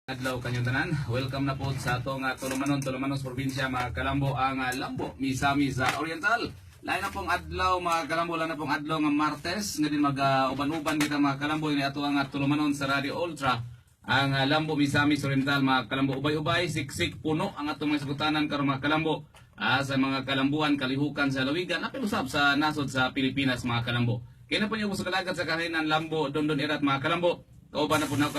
Adlaw kanyang tanan. Welcome na po sa atong Tulumanon probinsya mga kalambo ang Lambo Misami sa Oriental. Lain na pong adlaw mga kalambo, lain na pong adlaw nga Martes nga din mag-uban-uban kita mga kalambo ini ato ang Tulumanon sa Radio Ultra. Ang Lambo Misami sa Oriental mga kalambo, ubay-ubay siksik puno ang atong mga sagutanan karon mga kalambo. Sa mga kalambuan kalihukan sa lawigan napilusap sa nasod sa Pilipinas mga kalambo. Kaya na po niyo gusto kalagat sa kahinan Lambo Dondon Erat mga kalambo. Kauban na po na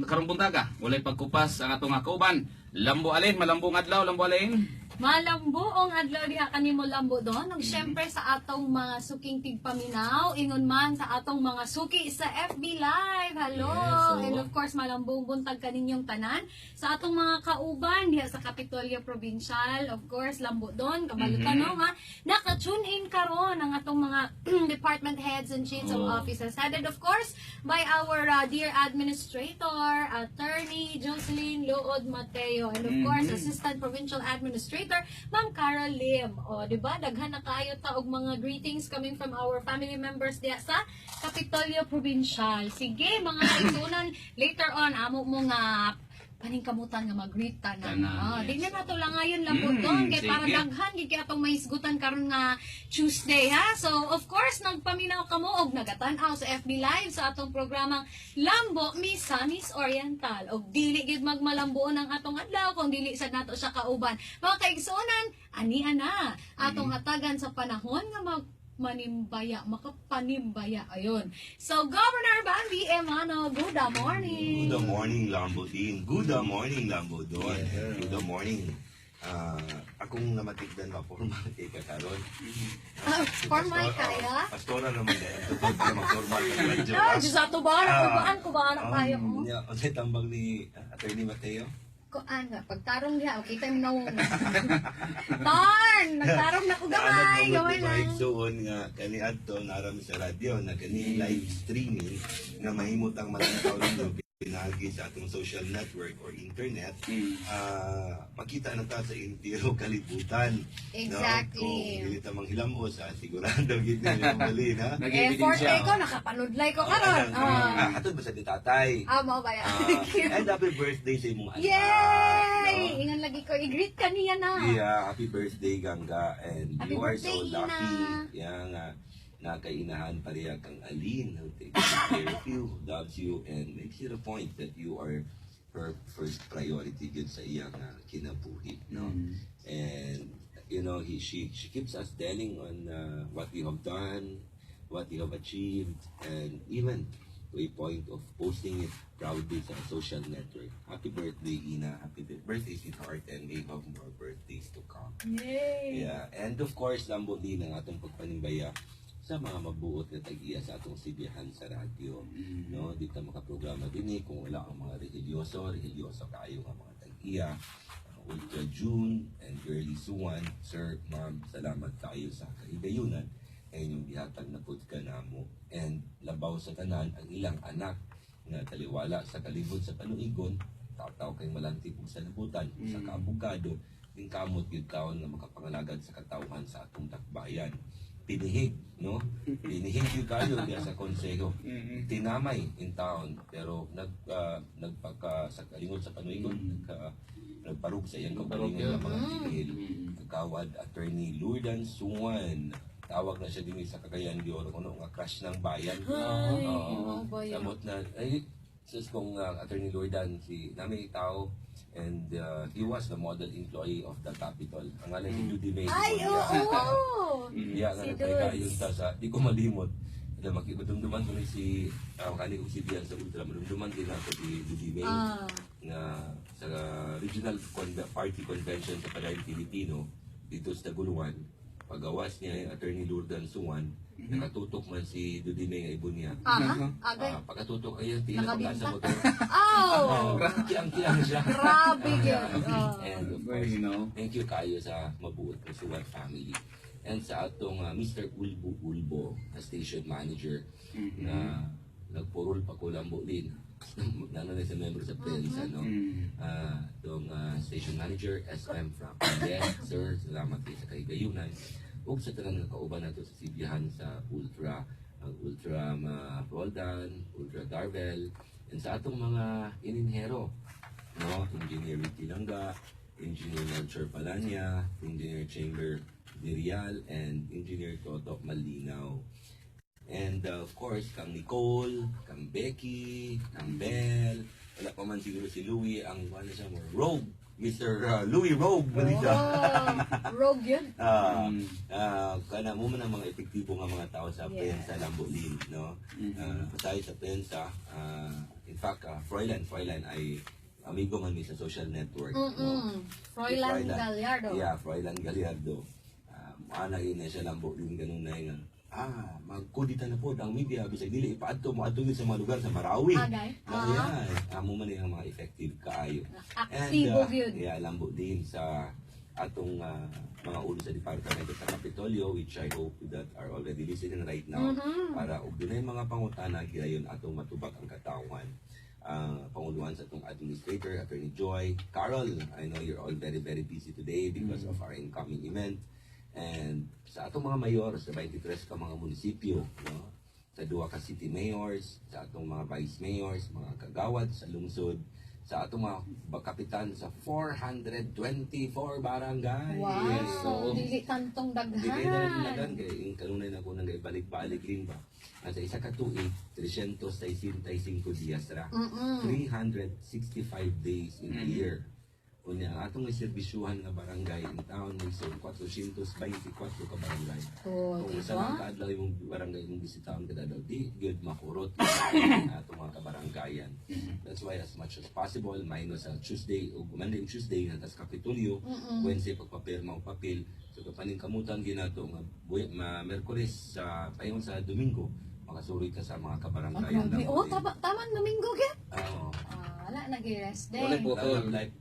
karong buntaga. Walay pagkupas ang atong kauban. Lambo alin, malambong adlaw, lambo alin. Malambuong adlaw diha kanimo lambo don. Ug syempre sa atong mga suking tigpaminaw, ingon man sa atong mga suki sa FB Live. Hello. Yes, And of course malambong buntag kaninyong tanan sa atong mga kauban diha sa Kapitolyo Provincial. Of course lambo don kabalutan no nga naka-tune in karon ang atong mga department heads and chiefs of offices headed of course by our dear administrator, Attorney Jocelyn Luod Mateo, and of course Assistant Provincial Administrator Ma'am Carol Lim. O, di ba? Daghan na kayo ta og mga greetings coming from our family members diya sa Kapitolyo Provincial. Sige, mga kaigsunan, later on, amo mo nga paningkamutan nga mag-greet ta na. Di na nato lang ngayon lang po doon. Kaya para daghan, di kaya itong may isgutan karon nga Tuesday, ha? So, of course, nagpaminaw ka mo og nagatanaw sa FB Live sa atong programang Lambo Misamis Oriental. Og dili gid magmalambuon ang atong adlaw kung dili sad nato siya kauban. Mga kaigsunan, aniha na atong hatagan sa panahon nga makapanimbaya. Ayun. So, Governor Bambi Emano, good morning. Good morning, Lambodin. Good morning, Lambodon. Good morning. Akong namatigdan ba formal kay kakaron. Formal kaya? Pastora naman yan. Tupad ka mag-formal ka radyo. Diyos ato ba? Kuhaan ko ba anak tayo mo? Ulit tambang ni Attorney Mateo. Kuhaan nga, pagtarong niya, okay tayo na Tarn! Nagtarong na ko gamay! Gawin na! Igsoon nga, kani adto naram sa radyo na kani live streaming nga mahimot ang malantaw ninyo pinagi sa atong social network or internet, makita na ta sa intiro kalibutan. Exactly. No? Kung dili ta manghilamo sa sigurado gid ninyo mali na. Effort ko, nakapanudlay ko karon. Atod ba sa ditatay? Mo ba yan? And happy birthday sa imong anak. Yay! Ingan lagi ko, i-greet ka niya na. Yeah, happy birthday Gangga, and Happy you are birthday, so lucky. Ina. Yang nakainahan pareha kang Aline who takes care of you, who loves you, and makes it a point that you are her first priority good sa iyang kinabuhi, no? And you know, she keeps us telling on what you have done, what you have achieved, and even to a point of posting it proudly sa social network. Happy birthday, Ina. Happy birthday, sweetheart, and may have more birthdays to come. Yay! Yeah, and of course, lambo din ang atong pagpanimbaya sa mga mabuot na tag-iya sa atong sibihan sa radyo. No, di ta makaprograma din kung wala ang mga religyoso kayo ang mga tag-iya. Ultra June and Early Suwan. Sir, ma'am, salamat kayo sa kahigayunan ay inyong gihatag na pud ka namo. And labaw sa tanan ang ilang anak nga taliwala sa kalibot sa panuigon, taw kay malantik og sanabutan sa kaabogado, ning kamot gyud taon nga makapangalagad sa katawhan sa atong dakbayan. Pinihig, no? Pinihig yung kayo diya sa konseho. Tinamay in town, pero sa kalingon sa panuigon, nagparug sa iyang kapalingon ng mga tigil. Kagawad Attorney Lourdan Sunguan. Tawag na siya din sa Cagayan de Oro, nga crush ng bayan. Samot na, sus kong Attorney Lourdan, si namin tao, and he was the model employee of the Capitol. Ang alam ni Judy May. Ay, oo! Iya nga nagkakayon ta sa, di ko malimot. Madumduman ko si, kani kong si Bian sa Ultra, madumduman din ako si Judy May na sa Regional Party Convention sa Palayan Pilipino dito sa Taguluan. Pagawas niya yung Attorney Lourdan Sunguan, nakatutok man si Dudinay nga ibon niya. Pagkatutok ayun, tila pagkasa mo ito. Kiyang siya. Grabe yun. And of course, thank you kayo sa mabuot na Suwan family. And sa atong Mr. Ulbo, na station manager, na nagpurol pa ko lambo din. Nananay sa member sa PENSA, no? Itong station manager, SM from Yes, sir, salamat kayo sa kahigayunan. Ug sa tanang kauban nato sa sibihan sa Ultra, ang Ultra Roldan, Ultra Darvel, and sa atong mga ininhero no? Engineer Ricky Langga, Engineer Melchor Palanya, Engineer Chamber Dirial, and Engineer Toto Malinaw. And of course, kang Nicole, kang Becky, kang Belle, wala pa man siguro si Louie, ang ano siya, more Rogue, Mr. Louie Rogue, Manisa. Oh, rogue yun. Kana mo man ang mga epektibo nga mga tao sa pensa Lambolin, no? Aside sa pensa, in fact, Froilan ay amigo man ni sa social network, no? Froilan Gallardo. Yeah, Froilan Gallardo. Ana ina siya Lambolin ganun na nga. Magkudita na po ang media bisag dili ipaadto mo adto sa mga lugar sa Marawi. Agay. Ayan, amo man ang mga effective kaayo. Aktibo yun. Yeah, lambo din sa atong mga ulo sa Departamento sa Kapitolyo, which I hope that are already listening right now, para og dunay mga pangutana gidayon atong matubag ang katawan. Panguluan sa atong administrator, Attorney Joy, Carol, I know you're all very busy today because of our incoming event. And sa atong mga mayor, sa 23 ka mga munisipyo, no? Sa 2 ka city mayors, sa atong mga vice mayors, mga kagawad sa lungsod, sa atong mga kapitan sa 424 barangay. Wow. Yes, so, Dili kantong hindi kayo na rin daghan. nagan kay yung kanunay na ko nang ibalik-balik din ba. At sa isa ka tuig, 365 días ra. 365 days in a year. Kunya atong iserbisyuhan nga barangay in town may so 424 ka barangay. Oh, Kung diba? sa mga kaadlaw yung barangay yung bisitaon kada daw, di good makurot atong mga kabarangayan. That's why as much as possible, minus sa Tuesday o Monday and Tuesday natas Kapitolyo, Wednesday pagpapirma og papel, so kapaning kamutan ginato nga Merkules sa payon sa Domingo, makasuroy ka sa mga kabarangayan. Grabe. Oh, taman Domingo gyud. Oo. Wala nag-rest din. Wala po. Love life.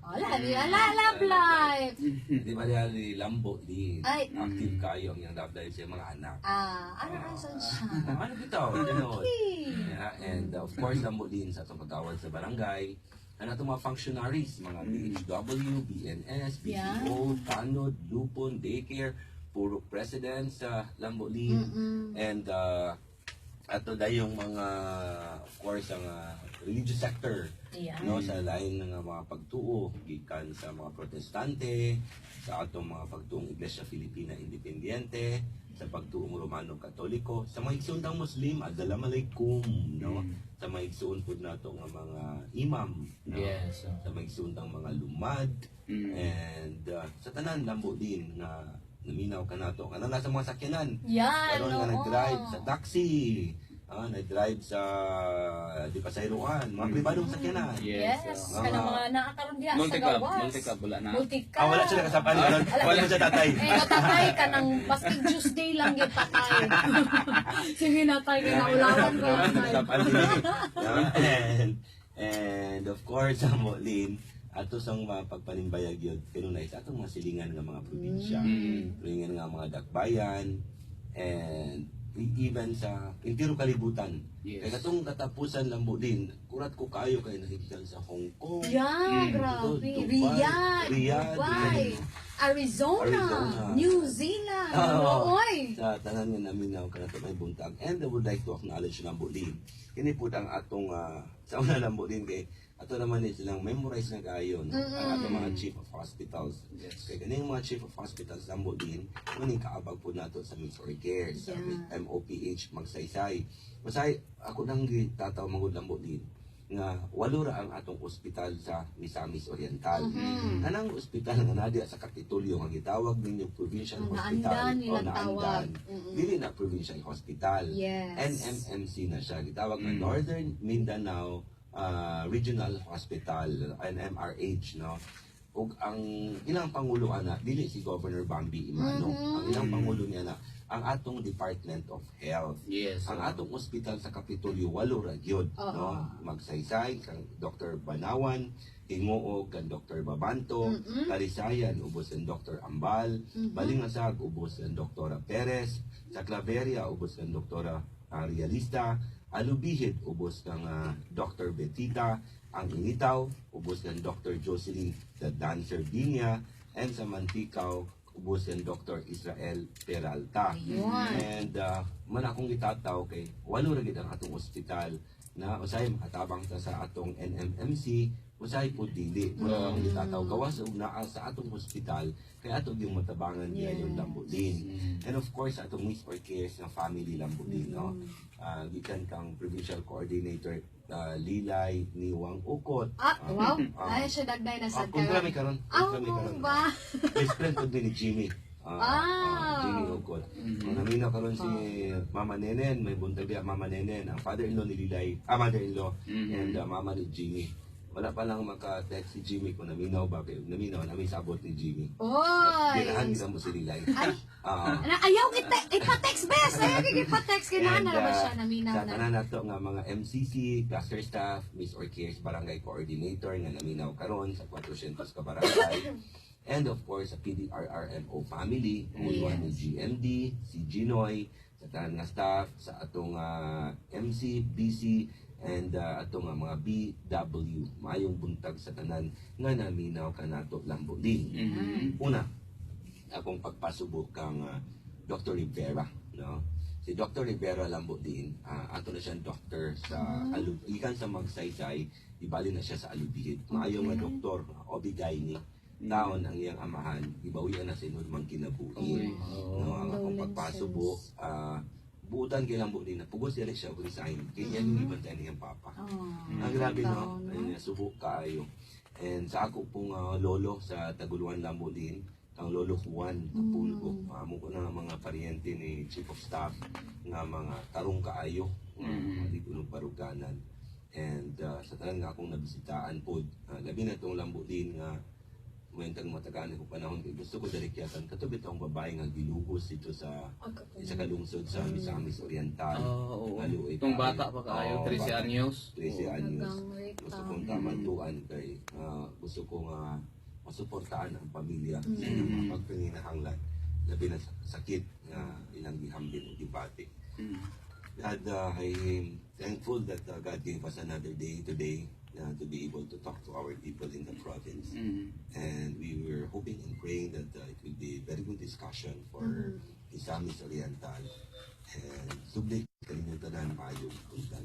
Love life. Di ba di lambo di Ay. active kayo ang yung love life sa mga anak. Ano asan siya? Ano bitaw? Ganon. Okay. Yeah, and of course, lambo din sa itong kagawad sa barangay. Ano itong mga functionaries, mga DHW, BNS, BCO, Tanod, Lupon, Daycare, puro president sa lambo din. And ato dahil yung mga, of course, ang religious sector, Yeah. no, sa lain ng mga pagtuo, gikan sa mga protestante, sa atong mga pagtuong Iglesia Filipina Independiente, sa pagtuong Romano Katoliko, sa mga igsoon Muslim, Assalamualaikum, no? Sa mga igsoon po nato nga mga imam, no? Yes. Sa mga igsoon mga lumad, and sa tanan lambo din na naminaw ka nato nga nasa mga sakyanan. Yan, Karon nga oo. nag-drive sa taxi, nag-drive sa di pasayroan, mga pribadong sakyanan. Yes. Kana mga naakaroon diha sa Multi-cab, gawas. multi-cab wala na. Multi-cab. Wala sila kasapan, wala sa tatay. Natatay ka ng basking Tuesday lang yung tatay. Sige natay ka na ulawan ko lang. Kasapan din. And of course, Molin, ato sang mga pagpanimbayag yun, kanunay sa atong mga silingan ng mga probinsya, silingan ng mga dakbayan, and even sa intiro kalibutan. Yes. Kaya katong katapusan lambo din, kurat ko kayo kayo nahigitan sa Hong Kong, Yan, grabe. Riyadh, Dubai, Arizona, Arizona. New Zealand. Oo. Oy. Sa tanan nga namin na kanato may buntag. And I would like to acknowledge lambo din. Kini po ang atong sa una lambo din kay ato naman ni silang memorize na kayo no? Ang atong mga chief of hospitals. Yes. Kaya ganing mga chief of hospitals lambo din, kuning kaabag po nato sa Missouri Care, sa MOPH Magsaysay. Masay ako nang tataw magud lambo din nga walo ra ang atong ospital sa Misamis Oriental. Kanang ospital nga nadia sa Kapitolyo nga gitawag ninyo provincial Ang hospital naandan nilang naandan. tawag. Dili na provincial hospital. Yes. NMMC na siya. Gitawag na Northern Mindanao Regional Hospital, NMRH, no? Ug ang ilang pangulo ana dili si Governor Bambi Imano. Ang ilang pangulo niya na ang atong Department of Health. Yes. Ang atong ospital sa Kapitolyo walo ra gyud, no? Magsaysay kang Dr. Banawan, Hingoog kan Dr. Babanto, Talisayan ubos kan Dr. Ambal, Balingasag ubos kan Dr. Perez, sa Claveria ubos kan Dr. Realista, Alubihid ubos kang Dr. Betita, ang Initaw ubos kan Dr. Jocelyn the Dancer Dinia, and sa Manticaw ubos kan Dr. Israel Peralta. And man akong itataw kay walo ra gid ang atong ospital na usay makatabang ta sa atong NMMC usahay po dili. Mura ang itataw. Gawas og naa sa atong hospital, kaya atong yung matabangan niya yung lambo din. And of course, atong Miss or Cares na family lambo din, no? Gikan kang provincial coordinator Lilay Niwang Ukot. Wow. Ay, siya dagday na sa Kontra mi karon. Kontra mi karon. ba? Best friend ko din ni Jimmy. Jimmy Ukot. Naminaw karon si Mama Nenen, may buntag diya Mama Nenen, ang father-in-law ni Lilay, mother-in-law, and mama ni Jimmy. Wala pa lang maka-text si Jimmy kung naminaw ba, kaya naminaw, namin sabot ni Jimmy. Oy! Ginahan gina mo si Lilay. Ay, ayaw ipa-text best. Ayaw ipa-text kinahanglan na ba siya naminaw sa na. tanan nato nga mga MCC, cluster staff, Miss or Cares barangay coordinator nga naminaw karon sa 400 ka barangay. And of course, sa PDRRMO family, umuwan ni GMD, si Ginoy, sa tanan nga staff, sa atong MC, BC, and atong mga BW. Maayong buntag sa tanan nga naminaw ka nato lambo din. Una, akong pagpasubok kang Dr. Rivera, no? Si Dr. Rivera lambo din, ato na siyang doctor sa ikan sa Magsaysay, ibali na siya sa Alubihid. Maayong nga doktor, Obigay taon ang iyang amahan, ibawian na sa inurmang kinabuhi. No, ang akong pagpasubok, buutan kay lambo din, napugos yan siya, resign. Kaya yung ibantay niyang papa. Ang grabe, no? Ayun, subok kaayo. And sa ako pong lolo sa Taguluan lambo din, ang Lolo Juan Apulgo. Amo ko na mga paryente ni Chief of Staff nga mga tarong kaayo, mga di ko paruganan. And sa tanan nga akong nabisitaan po, labi na itong lambo din nga Muentang matagaan ko panahon kay gusto ko dalikyatan katubit ang babae nga gilugos dito sa isa ka lungsod sa Misamis Oriental. Itong bata pa kaayo, 13 anyos. 13 anyos. Gusto kong tamantuan kay gusto ko nga masuportaan ang pamilya sa mga pagpanginahanglan labi na sakit nga ilang gihambin o gibati. God, I'm thankful that God gave us another day today to be able to talk to our people in the province. And we were hoping and praying that it will be a very good discussion for Misamis Oriental. And sublik kaninyong tanan maayong puntan.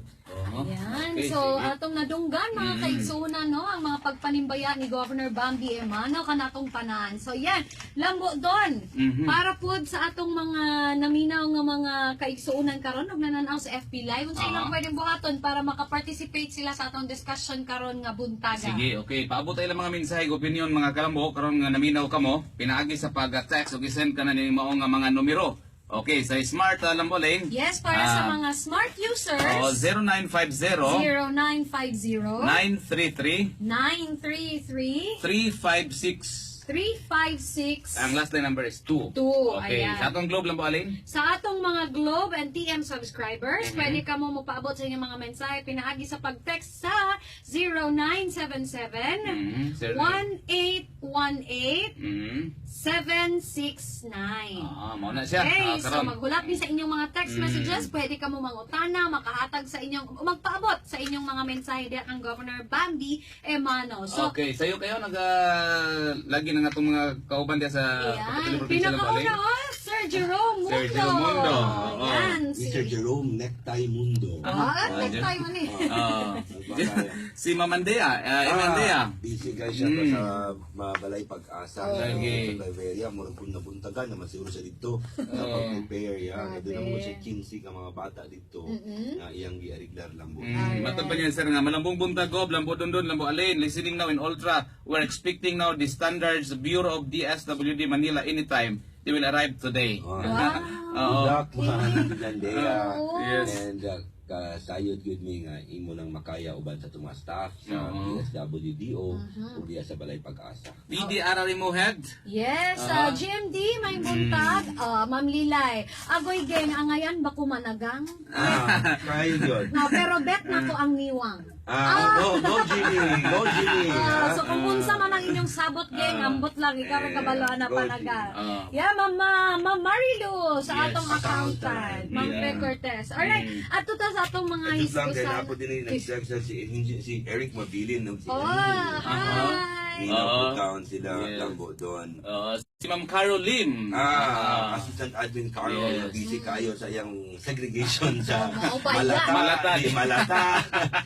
Yan. Okay, So, sige. atong nadunggan mga kaigsunan, no? Ang mga pagpanimbaya ni Governor Bambi Emano kanatong tanan. So, yan. Lambo doon. Para po sa atong mga naminaw nga mga kaigsunan karon ug nananaw sa FB Live. Kung sa ilang pwedeng buhaton para makaparticipate sila sa atong discussion karon nga buntaga. Sige, okay. Paabot tayo lang mga mensahe, opinion mga kalambo karon nga naminaw kamo, pinaagi sa pag-text o isend ka na ni mao nga mga numero. Okay, sa Smart Lambo Lane. Yes, para sa mga smart users. 0950 0950 933 933 356. 356 Ang last line number is 2. Okay, ayan. sa atong Globe Lambo Alin. Sa atong mga Globe and TM subscribers, pwede ka mo paabot sa inyong mga mensahe pinaagi sa pag-text sa 0977 1818 769. Mao na siya. Okay, so Karon. maghulat din sa inyong mga text messages, pwede ka mo mangutana, makahatag sa inyong, magpaabot sa inyong mga mensahe diyan ang Governor Bambi Emano. So, Okay, sayo kayo lagi na nga itong mga kauban diya sa ayan, probinsya ng Balay. pinakauna, Sir Jerome Mundo. Sir Jerome Mundo. Oo. Ayan, Mr. Jerome Necktie Mundo. necktie mo ni. Si Mamandea, Emandea. Busy guys siya pa sa Mabalay Pag-asa. Lagi. Sa Liberia, murang kung nabuntagan naman siguro siya dito. Pag-prepare yan. Doon naman siya 15 ka mga bata dito na iyang giariglar lambo. Matag pa niyan sir nga malambong buntag Gob, lambo dondon, lambo alin, listening now in Ultra. We're expecting now the standards Bureau of DSWD Manila anytime. They will arrive today. Good luck, mga Landea. Yes. And sayod good me nga imo nang makaya uban sa itong mga staff sa DSWDO o diya sa Balay Pag-asa. PDRR mo head. Yes, GMD, may buntag. Ma'am Lilay, agoy geng, angayan ba ko managang? Kayo yun. No, pero bet na ko ang niwang. Go Jimmy! Go Jimmy! So kung unsa man ang inyong sabot geng, ambot lang ikaw ray kabaloan na panaga. Yeah, Ma'am Marilu sa atong accountant, Ma'am Fe Cortez. Alright, ato ta sa atong mga Ito lang, kaya hisgusan. napo din nag-text si Eric Mabilin. Hi! Minabutang around sila, Yes. lambo doon. Si Ma'am Carol Lim. Assistant Admin Carol, Yes. busy kayo sa iyang segregation sa Oo, paya. Malata. Di Malata.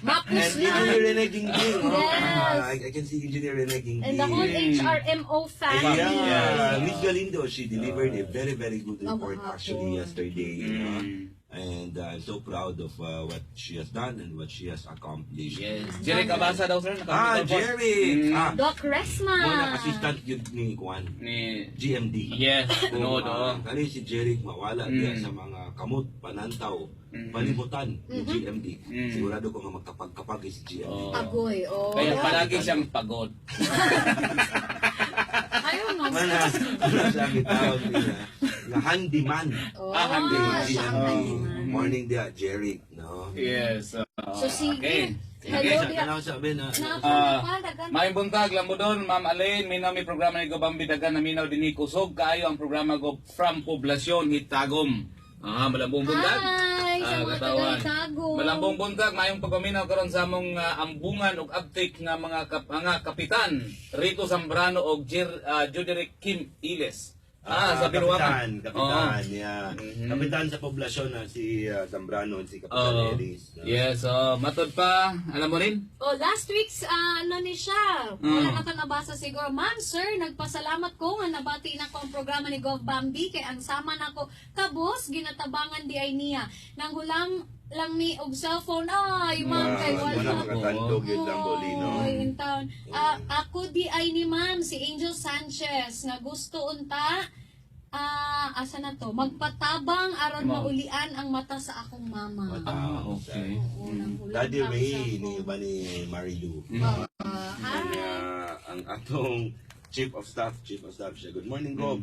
Mapus And na. Engineer Rene Gingging. Yes. I can see Engineer Rene Gingging. And the whole HRMO family. Yeah, Miss Galindo, she delivered a very, very good report Mabahapon. actually yesterday. You know? And I'm so proud of what she has done and what she has accomplished. Yes. Jerry Cabasa daw, sir. Jerry! Doc Resma. Muna assistant yun ni Juan. Ni... GMD. Yes. No, Kani si Jeric mawala diya sa mga kamot, panantaw, palibutan ni GMD. Sigurado ko nga magkapag-kapag si GMD. Agoy. Oh. Kaya palagi siyang pagod. Ayun, no. Mana sabi tawag nila na handyman. Oh, Handyman siya ang GMD. handyman. Morning dia Jeric, no? Yes. So, sige. Okay. Hello, Sige, dia. sabi na. May buntag lang mo doon, Ma'am Alain, minaw may programa ni Gobambi Dagan na minaw din ni Kusog, kaayo ang programa go from Poblasyon Hitagom. Malambong buntag. Hi, sa mga Katawan. taga-Tago. Malambong buntag, mayong pagpaminaw karon sa among ambungan ug uptake nga mga kapitan Rito Zambrano og Juderic Kim Iles. Sa Binuwakan. Kapitan, yeah. Kapitan sa poblasyon na si Zambrano, si Kapitan Eris. No? Yes, matod pa, alam mo rin? Oh, last week's ano ni siya. Wala na tang nabasa siguro. Ma'am, sir, nagpasalamat ko nga nabati na ko ang programa ni Gov Bambi kay ang sama nako kabos ginatabangan di ay niya. Nang hulam lang ni og cellphone. Ay, ma'am, kay Wala wala. makatandog yun lang, Bolino. Oy, in town. Ako di ay ni ma'am, si Angel Sanchez, nga gusto unta, asa na to, magpatabang aron maulian ang mata sa akong mama. Okay. Oo, nang hulam Daddy lang Ray, siya ni ko. ba ni Marilu. Hi. Ang atong Chief of Staff siya. Good morning, Gob.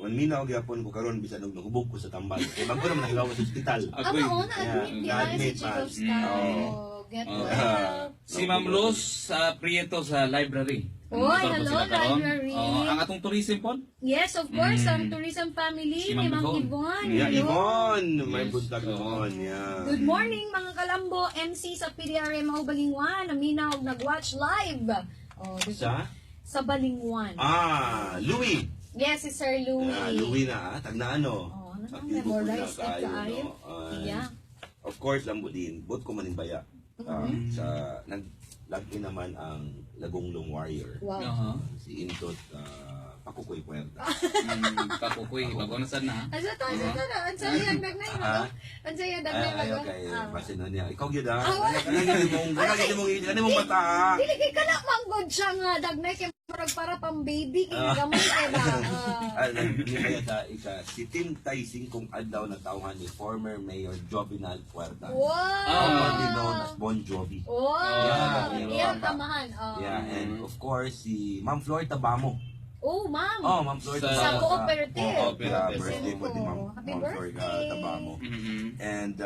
When minaw gyapon ko karon bisan og nahubog ko sa tambal. Kay bago naman nagawa sa ospital. Ang mauna, admit di ba si na-admit Chief of man. Staff? Oo. Oh, get well. Si Ma'am Luz Prieto sa library. Oy, Motor po hello, sila karon. library. Ang atong tourism po? Yes, of course, ang tourism family Si ni Ma'am Ma'am Yvonne. Yvonne. Yeah, Hello. Yvonne, may Yes. buntag Yvonne, yeah. Good morning mga kalambo, MC sa PDRM Mau Balingwan, naminaw nag-watch live. Oh, sa Balingwan. Louis. Yes, si Sir Louis. Louis na, tag na ano. Oh, ano nang Aktibo po memorize na tayo, kaayo? no? Yeah. Of course, Lambudin, bot ko manimbaya. Sa nag-lagin naman ang Lagonglong Warrior. Wow. Si Intot Pakukoy Puerta. Kakukuy, bago na sad na. Asa to, ang sayang nagnay mo. Ang sayang nagnay Ayaw mo. kay Basin niya. Ikaw yun ah. Ah, Kanagin mong mata. Dili kay kana manggod siya nga dagnay kay murag para pang baby kay gamay kay ba. Hindi kaya ta si Tim Tay Singkong adlaw na tauhan ni former Mayor Jovinal Puerta. Commonly known as Bon Jovi. Wow. Yeah, Iyang tamahan. Yeah, and of course si Ma'am Flor Tabamo. Oh, ma'am. Ma'am Flor Sa Tabamo. cooperative. Yeah, birthday po ni Ma'am Happy Flor birthday. Tabamo. And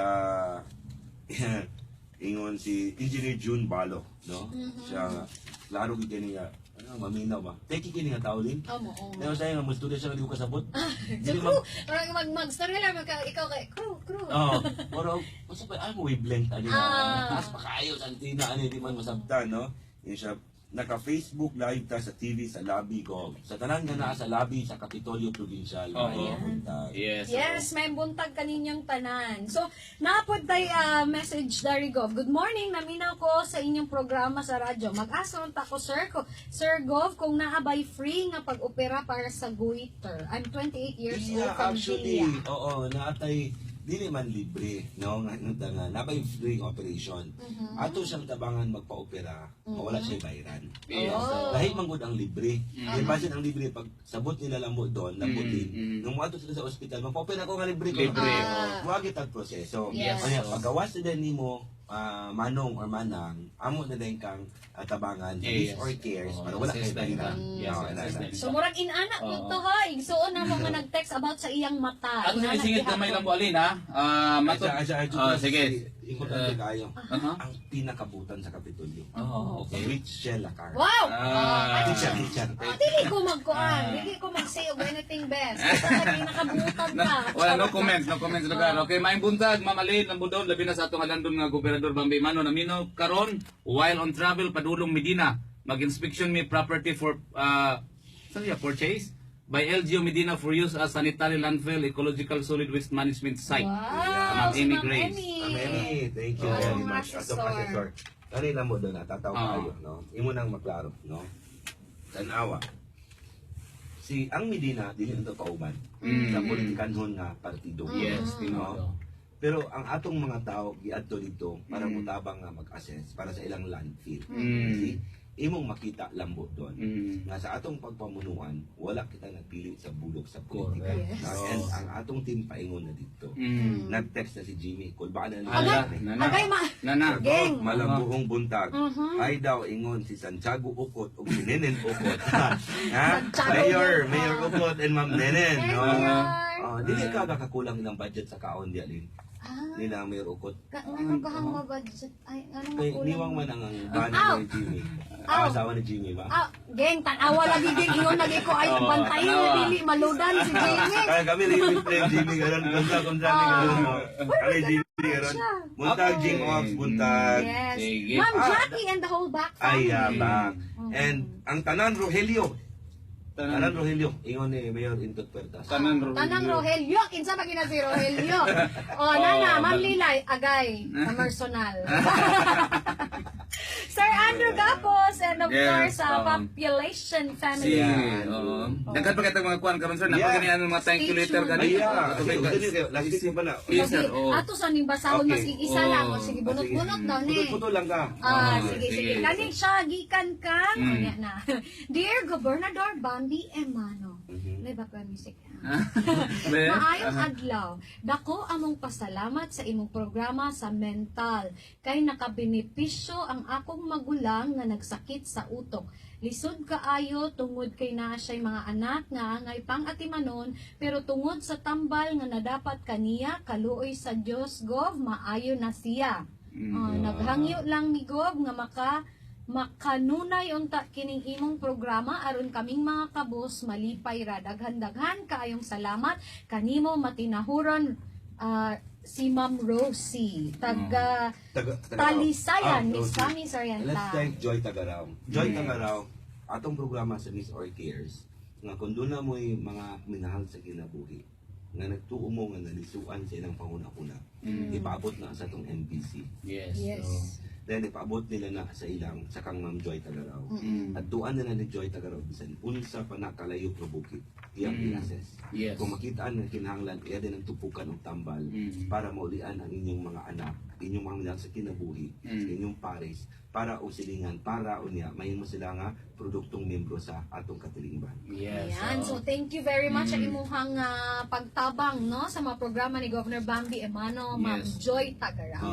ingon si Engineer June Balo, no? Siya klaro gid niya. Maminaw ba? Teki kini nga taulin. Amo. Pero saya nga mo studio siya nga di ko kasabot. So, crew, mag-story lang ikaw kay crew. Pero basta pa ay mo wavelength ani na. Taas pa kayo sa antina ani di man masabtan, no? Yun siya naka-Facebook live ta sa TV sa lobby ko. Sa tanan nga naa sa lobby sa Kapitolyo Provincial. Yes. Yes, may buntag kaninyang tanan. So, napod tay message dari Gov. Good morning, naminaw ko sa inyong programa sa radyo. Mag-ason ta ko, Sir Gov, kung naabay free nga pag-opera para sa goiter. I'm 28 years old from actually, Gilia. oo, naatay dili man libre, no? Nga nabay free operation. Ato siyang tabangan magpa-opera, mawala siya bayaran. Oh. Lahit man gud ang libre. Kaya basin ang libre pag sabot nila lambo doon, lambutin. Nung moadto sila sa ospital, magpa-opera ko nga libre ko. Libre. Huwag itag proseso. Yes. Kaya paggawas na din nimo manong or manang, amo na din kang tabangan, Yes. or cares, para wala kayo bayaran. Yes. So, murag inanak yun to ha. Igsuon na mo nga nag-text about sa iyang mata. At Inanak singit gihapon. kamay lang po alin ha. Sige. Importante kayo. Aha. Ang pinakabutan sa Kapitolyo. Okay. Rich Shell Lacar. Wow! Teacher. Dili ko magkuan. Dili ko mag-say of anything best. Basta nakabutan ka. Wala, no comments lugar. Okay, maing buntag, mamalin ang budon labi na sa atong alandon nga gobernador Bambi Mano naminaw karon while on travel padulong Medina. mag-inspection me property for purchase by LGU Medina for use as sanitary landfill ecological solid waste management site. Wow! Ma'am Si Amy Ma'am Grace. Amy. Amen. Thank you Oh. very Ang much. assessor. Atong assessor. Kanila mo doon, tataw Oh. kayo, no? Imo nang maklaro, no? Tanawa. Si ang Medina dili ito kauban sa politikanhon nga partido. Yes, no? tinuod. Pero ang atong mga tao giadto dito para mutabang nga mag-assess para sa ilang landfill. See? Imong makita lambo doon. Nga sa atong pagpamunuan, wala kita nagpili sa bulok sa politika. Correct. Yes. And ang atong team paingon na dito. Nag-text na si Jimmy, kulbaan na Ala, niya. nana. Agay, Nana. Geng. Malambuong buntag. Ay daw ingon si Santiago Ukot ug si Nenen Ukot. Ha? Santiago Mayor Ukot and Ma'am Nenen. No? Mayor. Dili ka kakulang ng budget sa kaon di alin. Ah, Ni na Mayor Ukot. ano ka hang budget? Ay, ano Kay makulang? niwang man ang bani Aw! ni Jimmy. Aw! Asawa ni Jimmy ba? Ah, geng, tanawa lagi geng. Iyon lagi ko ay Oo, bantayin tanawa. na dili maludan si Jamie. Kaya kami rin yung friend Jimmy garon kunsa ni garon. Kami Jimmy garon. Buntag Okay. Jim Ox buntag. Yes. Sige. Ma'am Ah, Jackie and the whole back Ay family. ba. And ang tanan Rogelio. Tanan Tanan Rogelio, ingon ni Mayor Intot Puertas. Tanan Tanang Rogelio, kinsa ba gina si Rogelio? O, nana, Ma'am Lilay, agay, personal. Sir Andrew Gapos, and of Yes, course, population family. Daghan pa kita mga kuan karon sir, Yeah. napagani ano mga thank you later Stay tuned. gani. Ay, yeah. Ato kay Last week mo pala. Yes, sir. Lagi, Oh. ato sa ning basahon mas Okay. isa lang. O, Oh. sige, bunot-bunot daw ni. Puto lang ka. Sige, sige. sige. Kani siya, gikan ka. O, yan na. Dear Gobernador Bambi Emano. May ba ko ang music? Maayong adlaw. Dako among pasalamat sa imong programa sa mental. Kay nakabenepisyo ang akong magulang nga nagsakit sa utok. Lisod kaayo tungod kay naa siya'y mga anak nga angay pang atimanon, pero tungod sa tambal nga nadapat kaniya kaluoy sa Dios Gov maayo na siya. Naghangyo lang ni Gov nga makanunay unta kining imong programa aron kaming mga kabos malipay ra. Daghan-daghan kaayong salamat kanimo matinahuron si Ma'am Rosie taga Talisayan, Miss Kami Let's Sarianta. thank Joy Tagaraw. Joy Tagaraw, atong programa sa Miss Or Cares, nga kung doon na mo'y mga minahal sa kinabuhi, nga nagtuo mo nga nalisuan sa ilang panguna-una, ipaabot na sa atong MPC. Yes. Yes. Then ipaabot nila na sa ilang sa kang Ma'am Joy Tagaraw. At tuan nila ni Joy Tagaraw bisan unsa pa nakalayo probukit iyang inases. Yes. Kung makitaan nga kinahanglan iya din ang tupukan og tambal para maulian ang inyong mga anak, inyong mga minahal sa kinabuhi, inyong pares para o silingan para unya mahimo sila nga produktong membro sa atong katilingban. Yes. Ayan. So, thank you very much sa imuhang pagtabang no sa mga programa ni Governor Bambi Emano, Ma'am Yes. Joy Tagaraw.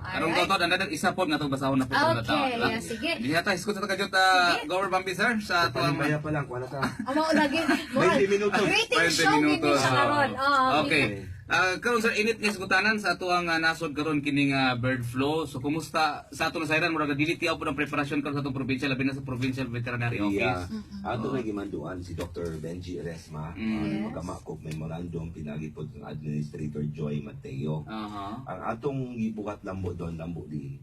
Anong Alright. tawag na isa po natong basahon na po sa Okay, sige. Di hata iskot sa kajot Governor Bambi sir sa tuwang Panimbaya pa lang, wala ka. Ano lagi? 20 minutos. Rating 20 show gini minutos. siya karon. Okay. Karon sir init nga isgutanan sa tuwang nasod karon kining bird flu. So kumusta sa ato na sayran murag dili tiaw po ng preparasyon karon sa atong probinsya labi na sa Provincial Veterinary Office. Ato may gimanduan si Dr. Benji Eresma, magamakog memorandum pinalipod ng Administrator Joy Mateo. Aha. Ang atong gibukat lambo doon, lambo din.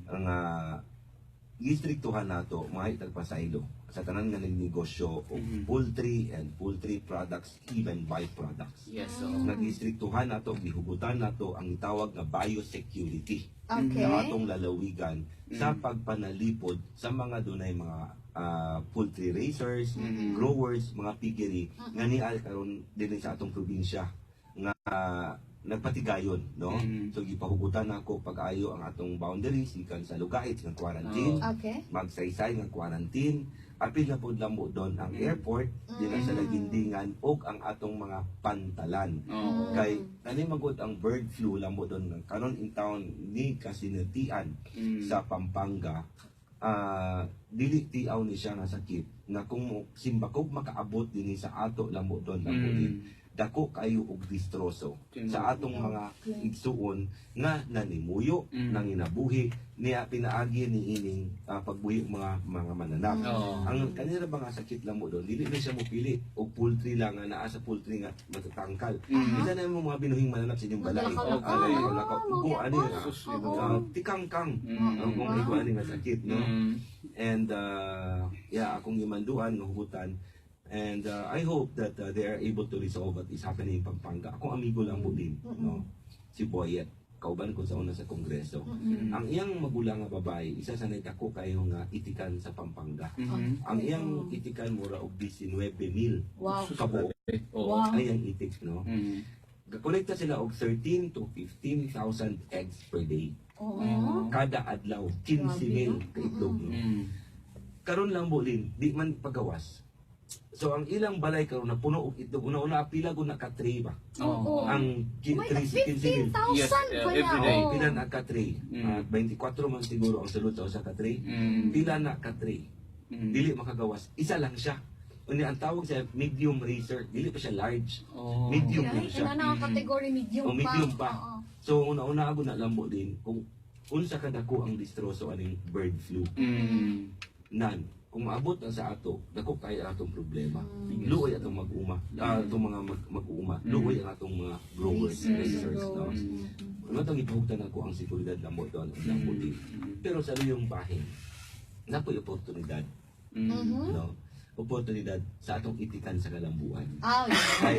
Ang gistriktuhan nato mga tagpasaylo sa tanan nga negosyo o poultry and poultry products, even byproducts. Yes. So. Nag-istriktuhan nato, gihugutan nato ang itawag nga biosecurity Okay. na atong lalawigan sa pagpanalipod sa mga dunay mga poultry raisers, growers, mga piggery nga nial karon dinhi sa atong probinsya nga nagpatigayon, no? So gipahugutan nako pag-ayo ang atong boundaries ikan sa lugait nga quarantine, Okay. magsaysay nga quarantine, apil na po lambo doon ang airport, dinang sa lagindingan og ang atong mga pantalan. Kay ani magud ang bird flu lambo doon nga karon in town ni kasinatian sa Pampanga. Dili tiaw ni siya nga sakit nga kung simbakog makaabot dinhi sa ato lambo doon lambo din dako kayo og distroso sa atong mga igsuon nga nanimuyo nang inabuhi niya pinaagi ni ining pagbuhi mga mananap. Ang kanira mga sakit lang mo doon dili na siya mopili og poultry lang nga naa sa poultry nga matatangkal. Isa na mo mga binuhing mananap sa inyong balay. Kung ani tikangkang ang kung ikaw ani nga sakit, no? And akong imanduan ng hugutan. And I hope that they are able to resolve what is happening in Pampanga. Akong amigo lang po din, no? Si Boyet, kauban ko sa una sa Kongreso. Ang iyang magulang nga babae, isa sa nagdako kayo nga itikan sa Pampanga. Ang iyang itikan mura og 19,000 Wow. kabuok. Wow. Ay ang itik, no? Kakolekta sila og 13 to 15,000 eggs per day. Oo. Kada adlaw, 15,000 ka itlog, no? Karon lang bolin, di man pagawas. So ang ilang balay karon na puno og itlog, una-una pila ko na ka tray ba? Oo. Ang Oh my God, 15,000 Yes, 15,000 pala. every day. Oo. pila na ka tray. 24 man siguro ang sulod sa usa ka tray. Pila na ka tray. Dili makagawas. Isa lang siya. Unya ang tawag sa medium racer, dili pa siya large. Medium lang Ay, siya. na category medium O medium pa. Oo. So una-una ako na lambo din kung unsa kadako ang distroso aning bird flu. Nan, kung maabot na sa ato, dako kay atong problema. Luoy atong mag-uma, atong mga mag-uuma. Luoy ang atong mga growers, racers, no. Ano tang ipahugtan ako ang seguridad lambo doon, lambo din. Pero sa luyong bahin, napoy oportunidad, no. Oportunidad sa atong itikan sa kalambuan. Kay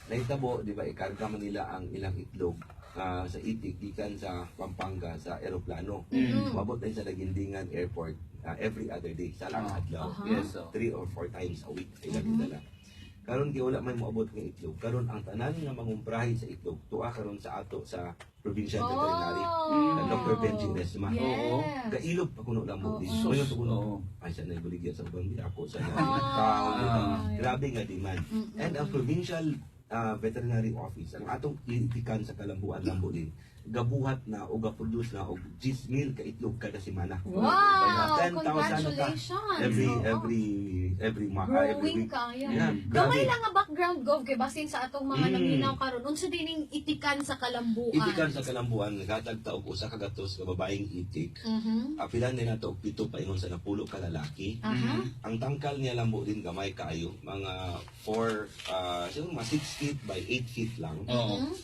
nahitabo, di ba, ikarga man nila ang ilang itlog sa itik gikan sa Pampanga sa eroplano. Mabot na sa Lagindingan Airport every other day sa lang adlaw. Yes, 3 or 4 times a week sila gidala. Karon kay wala may moabot nga itlog. Karon ang tanan nga mangumprahi sa itlog tuwa karon sa ato sa provincial veterinary na Dr. Benji Resma. Yes. Kailog pa kuno lang mo din. Oo. Ngayon to kuno. Ay siya na ibuligya sa ubang ako sa nakaw. Grabe nga demand. And ang provincial veterinary office ang atong itikan sa Kalambuan Lambo din gabuhat na o ga-produce na og 10,000 ka itlog kada semana. Wow! 10,000 na ka Congratulations! every month, every Growing week. ka, yan. Yeah, Gamay grabe. lang nga background, Gov, kay basin sa atong mga naminaw karon. Unsa dining itikan sa kalambuan? Itikan sa Kalambuan gatag taog usa ka gatos ka babaeng itik. Apilan din nato og 7 paingon sa napulo ka lalaki. Ang tangkal niya lambo din gamay kaayo, mga 4 siguro mga 6 feet by 8 feet lang.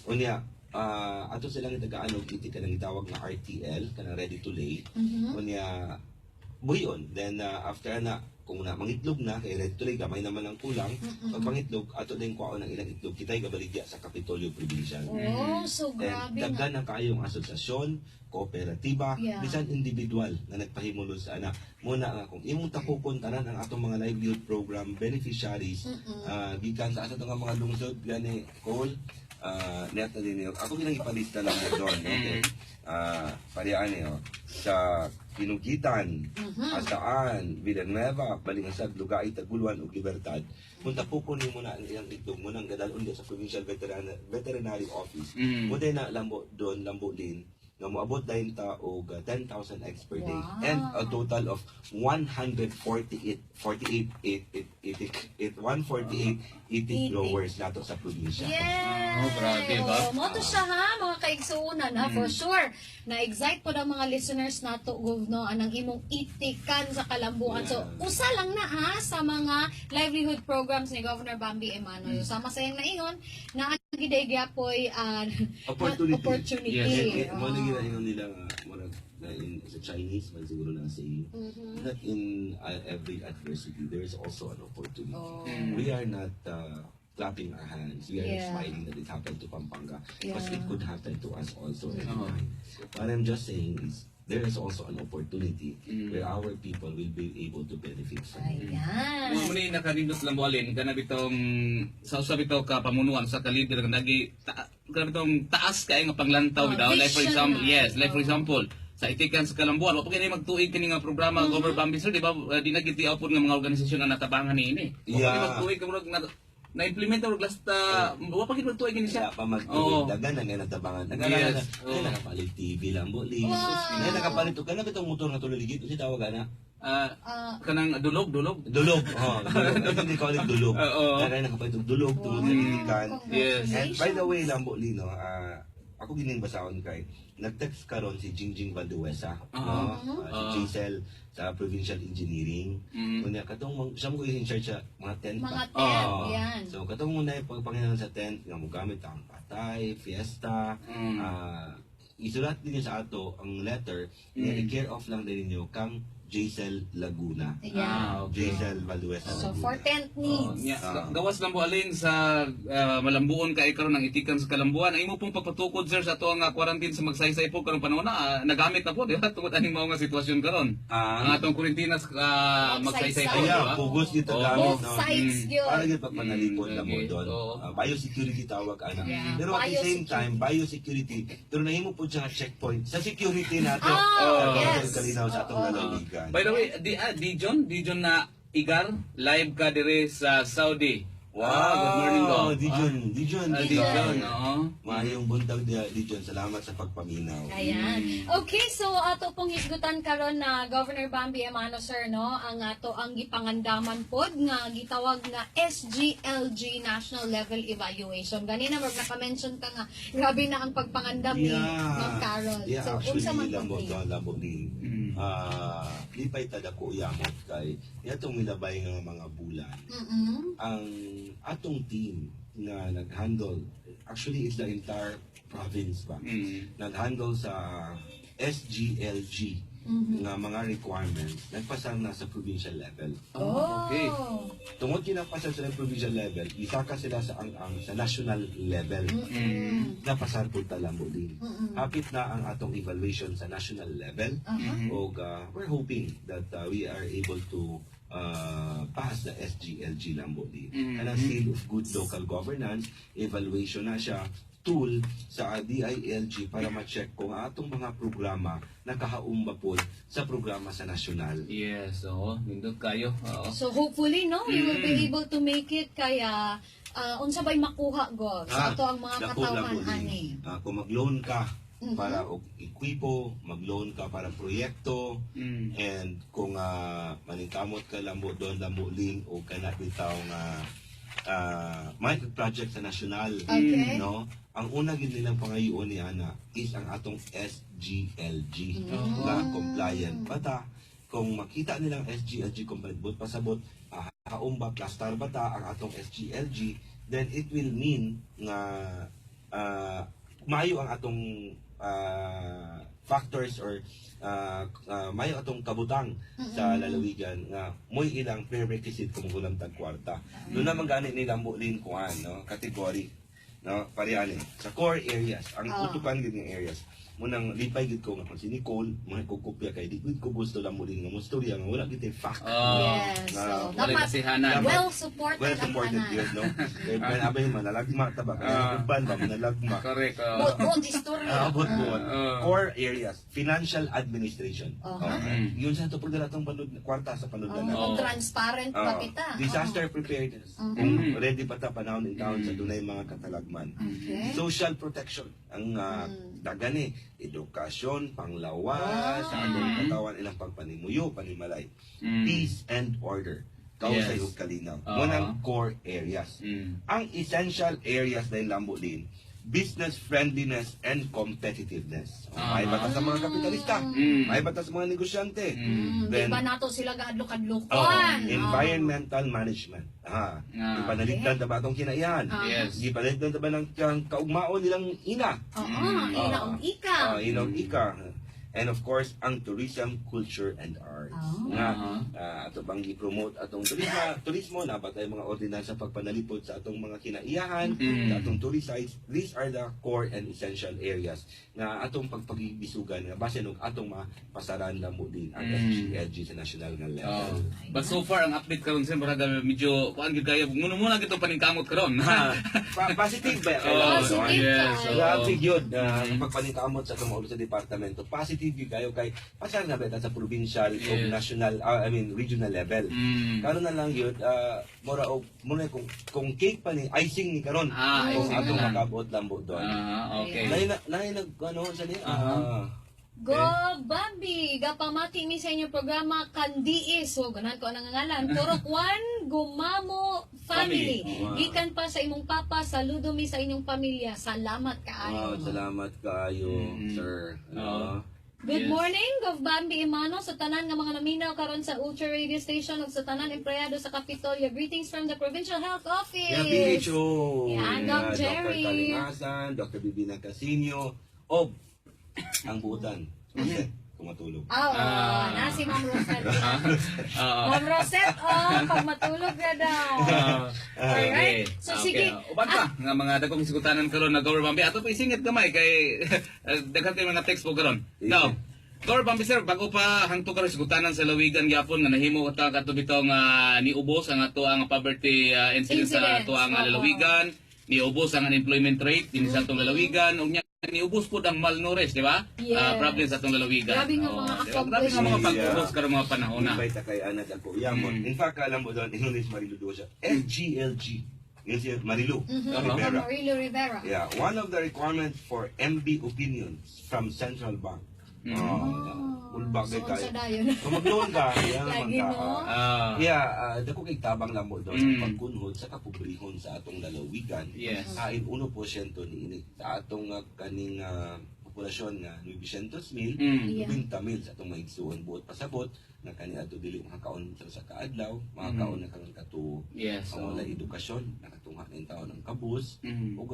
Unya ato silang itagaanog itik kanang gitawag nga RTL kanang ready to lay. Unya buyon, then after na kung na mangitlog na kay ready to lay gamay naman ang kulang. Pag mangitlog ato din kuhaon ng ilang itlog kitay gabaligya sa Kapitolyo Provincial. Oh, so And grabe na. daghan ang kaayong asosasyon, kooperatiba, Yeah. bisan individual na nagpahimulo sa ana. Muna nga kung imong takupon tanan ang atong mga livelihood program beneficiaries, gikan sa ato nga mga lungsod gani Cole, net na din yun. Ako bilang ipalista lang mo doon. Okay. Pariaan niyo. Sa Pinugitan, Astaan, Villanueva, Balingsag, Lugay, Taguluan, ug Libertad. Kung tapukon mo na ang ilang itlog mo nang gadalon sa Provincial Veterinary Office. Muna na lambo doon, lambo din nga moabot dayon ta og 10,000 eggs per day Wow. and a total of 148 itik growers nato sa probinsya. Yes! grabe ba? Mo to siya ha, mga kaigsuunan ha, for sure. Na-excite po ng mga listeners nato, no, anang imong itikan sa kalambuan. So, usa lang na ha, sa mga livelihood programs ni Governor Bambi Emmanuel. Sama sa iyang naingon, na ang giday gyapoy opportunity. Yes, mo na ginaingon nila murag sa Chinese man siguro na saying that in every adversity there is also an opportunity. We are not clapping our hands. We are not smiling that it happened to Pampanga because it could happen to us also anytime. What I'm just saying is there is also an opportunity where our people will be able to benefit from it. Ayan. Muna nakarindot lang buhalin, kana bitong sa usab bitaw ka pamunuan sa kalider nga nagi kana bitong taas kay nga panglantaw bitaw. Like for vision example, na. yes, like for example, sa itikan sa Kalambuan, wa pa kini magtuig kini nga programa Governor Bambi sir, di ba? Di na giti pod nga mga organisasyon na natabangan niini. Wa pa kini magtuig ka murag na-implement or last wa pa kini magtuig kini siya. Siya pa magtuwid, dagan na nga natabangan. Yes. Nakapalit TV lang mo, nakapalit ka na bitong motor nga tuloy-ligit, si tawag na. Kanang dulog. Dulog. Hindi ko alam dulog. Kaya nakapalit og dulog, tungod sa itikan. Yes. And by the way, Lambo Lino, ako gining basahon kay nag-text karon si Jingjing Valduesa, no? Si Giselle sa Provincial Engineering. Kunya katong siya mo in charge sa mga tent Mga pa. tent, yan. So katong muna yung pagpanginalan sa tent nga mo gamit ang patay, fiesta, isulat din niyo sa ato ang letter, i-care off lang din niyo kang Jaisel Laguna. Yeah. okay. Jaisel Valuesa So, Laguna. for tent Oh, needs. nya, gawas lang po alin sa malambuon kay karon ng itikan sa kalambuan. Ay mo pong pagpatukod sir sa ato nga quarantine sa magsaysay po karon panahon na nagamit na po di ba tungod aning mao nga sitwasyon karon. Ang atong quarantine sa magsaysay po di ba? Kaya, pugos dito Oh. gamit. Both sides yun. Para yung pagpanalipod lang mo Okay. doon. Oo. Biosecurity tawag ana. Yeah. Pero at the same Biosecurity. time, biosecurity, pero nahimo po siya nga checkpoint sa security nato. Oh, yes. Kalinaw sa atong Oo. lalawigan. By the way, Dijon na Igar live ka dire sa Saudi. Wow, good morning go. Dijon. Dijon, oo. Maayong buntag Dijon. Salamat sa pagpaminaw. Ayan. Okay, so ato pong hisgutan karon na Governor Bambi Emano sir no, ang ato ang gipangandaman pod nga gitawag na SGLG National Level Evaluation. Ganina mag naka-mention ka nga grabe na ang pagpangandam ni Ma'am Carol. Yeah, So actually, unsa man lambot po ni lipay tada ko yamot kay yatong milabay nga mga bulan. Ang atong team na nag-handle, actually it's the entire province ba, nag-handle sa SGLG nga mga requirements, nagpasang na sa provincial level. Oh. Okay. Tungod kinapasang sa provincial level, isaka sila sa sa national level. Napasar po talambo din. Hapit na ang atong evaluation sa national level. O we're hoping that we are able to pass the SGLG lambo din. And ang seal of good local governance, evaluation na siya, tool sa DILG para ma-check kung atong mga programa nakahaumba po sa programa sa nasyonal. Yes, oo. Nindot kayo. Oo. So hopefully no, we will be able to make it kaya unsa bay makuha go sa ato ang mga dako lang katawan po din. ani. Kung mag-loan ka para og ekwipo, mag-loan ka para proyekto, and kung maningkamot ka lambo doon lambo link o kana bitaw nga micro project sa nasyonal, Okay. no? Ang una gid nilang pangayoon ni ana is ang atong SGLG na compliant. Bata, kung makita nilang SGLG compliant, but pasabot haumba cluster bata ang atong SGLG, then it will mean nga maayo ang atong factors or mayo atong kabutang sa lalawigan nga mo'y ilang prerequisite kung gulang tag kwarta. Doon naman gani nila mulin kuan no category no pareani sa core areas ang utukan gid nga areas munang lipay gid ko nga kung si Nicole mga kukupya kay di ko gusto lang mulin nga mo storya nga wala gid fact. Yes. So wala dapat kasihanan. well supported Well ang supported tanan. yun, no? Kaya man abay manalagma taba kaya uban ba manalagma. Correct. Buot istorya. Abot mo. Core areas, financial administration. Yun sa ito pagdala itong kwarta sa panudlan na. Kung transparent pa kita. Disaster preparedness. Kung ready pa ta panahon in town sa dunay mga katalagman. Okay. Social protection. Ang dagani, edukasyon, panglawas, sa atong katawan ilang pagpanimuyo, panimalay. Peace and order. Kausay Yes. ug kalinaw. Munang core areas. Ang essential areas na lambo din, business friendliness and competitiveness. May bata sa mga kapitalista, may bata sa mga negosyante. Di Then, ba nato sila gaadlok-adlokan? environmental management. Ipanaligdan na ba itong kinaiyan? Yes. Ipanaligdan na ba ng kaugmaon nilang ina? Inaong ika. Inaong ika. And of course, ang tourism, culture, and arts. Nga, ato bang i-promote atong turismo, na ba tayo mga ordinansa pagpanalipod sa atong mga kinaiyahan, sa atong tourist sites. These are the core and essential areas na atong pagpagibisugan, na base nung atong mapasaran lang mo din ang SGLG sa national nga level. But so far ang update karon sa muraga medyo kuan gid kayo. Muna gito paningkamot karon. Positive ba? Positive. Yes. Grabe yun, pagpaningkamot sa itong sa departamento. Positive yun kayo kay pasar na ba sa provincial o national, regional level. Karon na lang yun, muna kung cake pa ni, icing ni karon. Kung icing atong na lang. makabot lambo doon. Okay. Lain sa niya? Go Bambi! Gapamati mi sa inyong programa Kandiis. So, ganan ko ang nangangalan. Turok 1, Gumamo Family. Gikan pa sa imong papa, saludo mi sa inyong pamilya. Salamat kaayo. Salamat kayo, sir. Good morning, Gov Bambi Emano, sa tanan nga mga naminaw karon sa Ultra Radio Station ug sa tanan empleyado sa Kapitolyo. Greetings from the Provincial Health Office. PHO. Yan, Doc Jerry. Dr. Kalingasan, Dr. Bibina Casinio, o ang buutan. tumatulog. Na si Ma'am Rosette. Oo. Ma'am Rosette, pag matulog na daw. Alright. So, sige. Uban pa nga mga dagkong sigutanan karon na Governor Bambi ato pa isingit gamay kay daghan kay mga text po karon. Now, Governor Bambi sir, bago pa hangtod karon sigutanan sa lawigan gyapon nga nahimo ta kadto bitong niubos ang ato ang poverty incidence sa ato ang lalawigan, niubos ang unemployment rate dinhi sa atong lalawigan ug niubos po ang malnourished, di ba? Yes. Problem sa atong lalawigan. Grabe nga mga Grabe nga mga pag-ubos karon mga panahon na. Invite kay anak ako. Yamon. In fact, alam mo doon, English Marilu doon siya. SGLG. Yun siya, Marilu. Rivera. Marilo Rivera. Yeah, one of the requirements for MB opinions from Central Bank. Ulbag So, kay unsa dayon? Kung mag-loan ka, Lagi, no? dako kay tabang lang mo doon sa pagkunhod sa kapobrehon sa atong lalawigan. Yes. Kain 1% niini sa atong kaning populasyon nga 900,000, Yeah. 20,000 sa atong maigsuon buot pasabot na kani adto dili makakaon sa kaadlaw, makakaon na karon katuo. Yes. Ang wala edukasyon, nakatungha na yung taon ng kabus, Mm. ug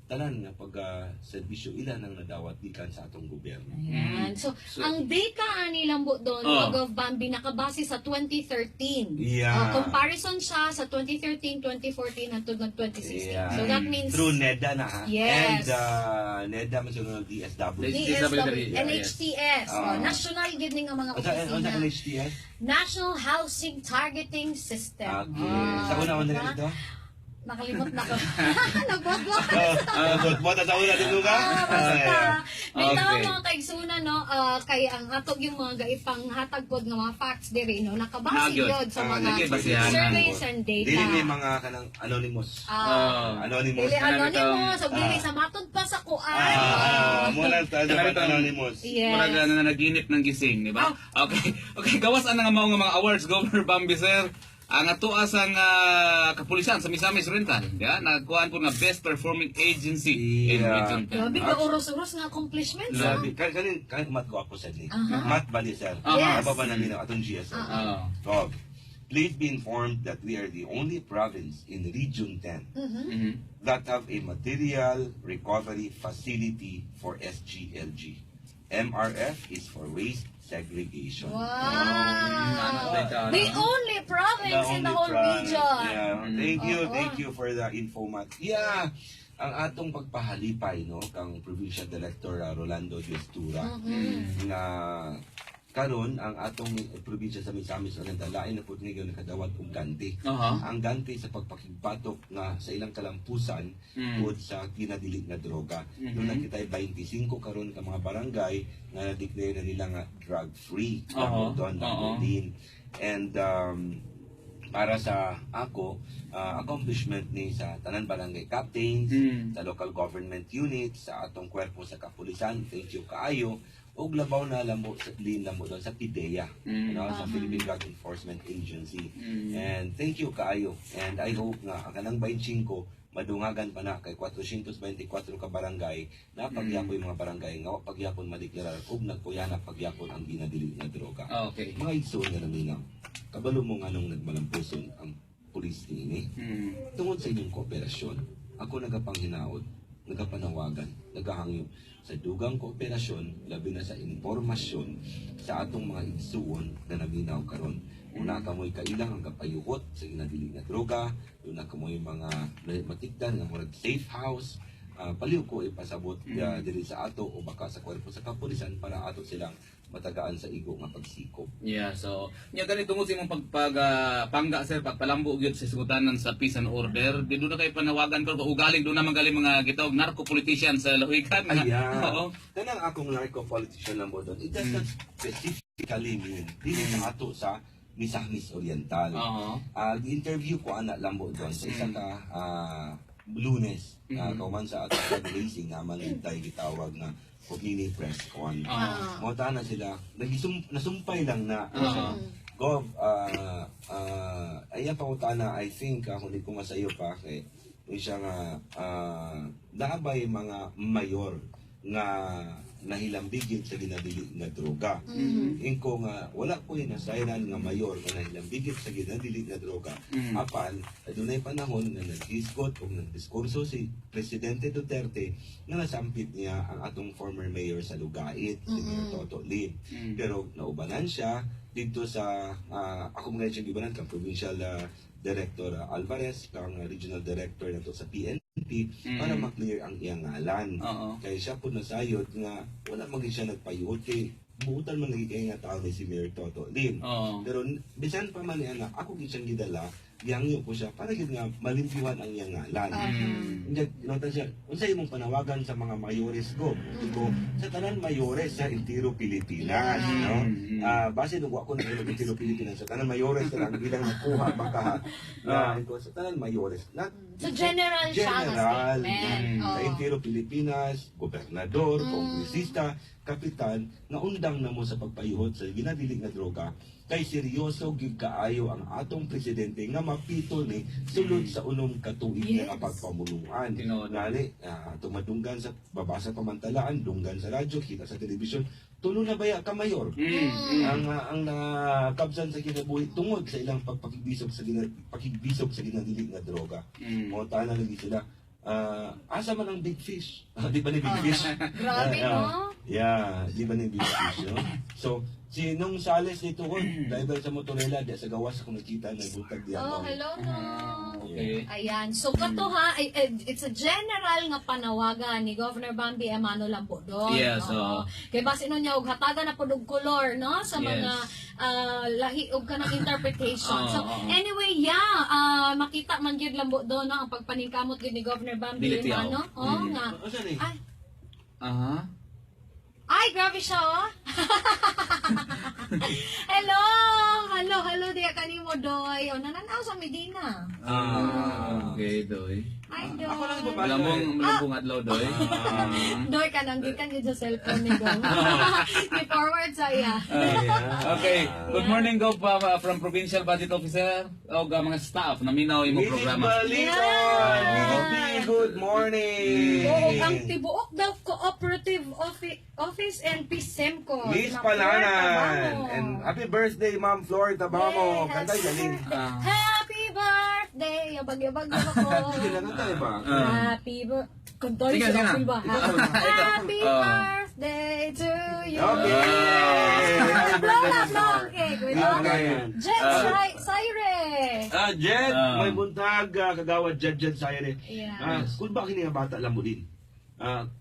tanan nga pag serbisyo ilan ang nadawat gikan sa atong gobyerno. Ayan. So, ang data ani lambo doon, Gov Bambi, nakabase sa 2013. Yeah. Comparison siya sa 2013, 2014, hangtod ng 2016. So, that means through NEDA na ha. Yes. And NEDA man siya ng DSW. DSW, Yeah, NHTS, National Giving ang mga Unsa opisina. NHTS? National Housing Targeting System. Okay. Sa una-una diba? dito? Nakalimot na ko. Nagwagwa. Bota sa una dito ka? Basta, may Okay. tawag mga kaigsuna, no, kay ang atog yung mga gaipang hatag pod nga mga facts diri, no, nakabase Nagyod. yun sa mga Nagbasihan. surveys and data. Dili may mga kanang anonymous. Oh. Dili anonymous, o dili Ah. sa matod pa sa kuan. Muna tayo sa anonymous. Yes. Murag na naginip ng gising, di ba? Okay. Okay, gawas ang nga mga awards, Governor Bambi sir. Ang atuas ang kapulisan sa Misamis Oriental, ya, nagkuhan po nga best performing agency in Yeah. Region 10. Grabe ka uros-uros nga accomplishments. Labi. Kanin mat ko ako sa ni. Mat Balisar. Yes. Aba ba namin ang atong GSO? Gov. Please be informed that we are the only province in Region 10 that have a material recovery facility for SGLG. MRF is for waste segregation. Wow. The only province in the whole region. Yeah. Thank you for the info, Matt. Yeah. Ang atong pagpahalipay, no, kang Provincial Director Rolando Diostura, nga karon ang atong probinsya sa Misamis Oriental lain na pud ngayon nakadawat og ganti. Ang ganti sa pagpakigbatok nga sa ilang kalampusan tungod sa kinadili nga droga. Nung nakitay 25 karon ka mga barangay nga na-declare na nila nga drug free doon din. And para sa ako, accomplishment ni sa tanan barangay captains, sa local government units, sa atong kwerpo sa kapulisan, thank you kaayo. Og labaw na lambo sa lambo doon sa PIDEA, sa Philippine Drug Enforcement Agency. And thank you kaayo. And I hope nga ang kanang 25 madungagan pa na kay 424 ka barangay na pagyapoy mga barangay nga pagyapon madeklarar og nagkuyana pagyapon ang ginadili nga droga. Okay. Mga igsoon nga naminaw. Kabalo mo nga nung nagmalampuson ang pulis ni tungod sa inyong kooperasyon. Ako nagapanghinaot, nagapanawagan, nagahangyo sa dugang kooperasyon, labi na sa impormasyon sa atong mga igsuon na naminaw karon. Una ka mo'y kailang ang kapayuhot sa ginadili nga droga, una ka mo'y mga matikdan nga murag safe house, paliw ko ipasabot diri sa ato o baka sa kwerpo sa kapulisan para ato silang matagaan sa igo nga pagsikop. Yeah, so nya ganito mo sa imong pangga sir pagpalambo gyud sa sugutanan sa peace and order. Di do na kay panawagan ko ugaling do na magaling mga gitawag narco politicians sa lawigan. Oo. Tanang akong narco politician lang mo doon. It does not specifically mean dili sa ato sa Misamis Oriental. Interview ko ana lambo doon sa isa ka Lunes kauman sa atong racing naman tay gitawag na mini press con. Mo na sila nasumpay lang na Gov ayan pa na I think kung di ko masayo pa kay siya nga naabay mga mayor nga nahilambigit sa ginadili nga droga. Ingko nga wala ko nasayran nga mayor nga nahilambigit sa ginadili nga droga. Apan adunay panahon nga nag-isgot o nagdiskurso si Presidente Duterte nga nasampit niya ang atong former mayor sa Lugait, si Mayor Toto Lim. Pero naubanan siya dito sa ako mga siyang gibanan kang Provincial Director Alvarez, kang Regional Director nato sa PNP para ma-clear ang iyang ngalan. Kaya siya po nasayod nga wala maging siya nagpayot kay buutan man naging nga tao ni si Mayor Toto Lim. Pero bisan pa man niya na ako gid siyang gidala, gihangyo ko siya para gid nga malimpyuhan ang iyang ngalan. Inotan siya, unsay imong panawagan sa mga mayores ko? Ko sa tanan mayores sa entero Pilipinas, no? Base nung ako ng entero Pilipinas, sa tanan mayores lang ilang nakuha baka sa tanan mayores. So general siya nga General, statement. sa entero Pilipinas, gobernador, kongresista, kapitan, naundang na mo sa pagpayuhot sa ginadili nga droga kay seryoso gid kaayo ang atong presidente nga mapito ni sulod sa unom ka tuig nga pagpamuluan. Ngali, tumadunggan sa babasa pamantalaan, dunggan sa radyo, kita sa telebisyon, tulo na baya ka mayor. Ang nakabsan sa kinabuhi tungod sa ilang pagpakigbisog sa ginadili nga droga. Mo na lagi sila. Asa man ang big fish? Di ba ni big fish? Grabe, no? Yeah, di ba ni big fish, no? So, nung sales nito ko, driver sa motorela, di sa gawas ako nakita na butag diyan. Hello, no? Okay. Ayan. So, kato ha, it's a general nga panawagan ni Governor Bambi Emano Lambodon. Yes, Kaya base nun niya, hatagan na po og color, no? Sa mga lahi og kanang interpretation. So, anyway, makita man gyud Lambodon, no? Ang pagpaningkamot gyud ni Governor Bambi Emano. Nga. Ay, grabe siya, Hello, diya kanimo, Doy. Nananaw sa Medina. Okay, Doy. Hi, Doy. Ako lang babasa. Malambong adlaw, Doy. Doy, kanang gikan yun sa cellphone ni Gong. I-forward sa iya. Okay, good morning go pa from Provincial Budget Officer o mga staff na minaw imong programa. Good morning. Oo, ang tibuok daw Cooperative Office and PSEMCO. Miss Palanan. And happy birthday, Ma'am Flor Tabamo. Yes. Kantay galing. Happy birthday! Yabag-yabag ako. Sige na kantay ba? Happy birthday. Kantoy Sige, sa sige na. Apple ba? Happy birthday to you. Okay. Happy birthday, Ma'am Flor. Okay, good Okay. Jen Saire. Jed, may buntag, kagawad Jed Sayre. Yeah. Kung ba kini nga bata lang mo din?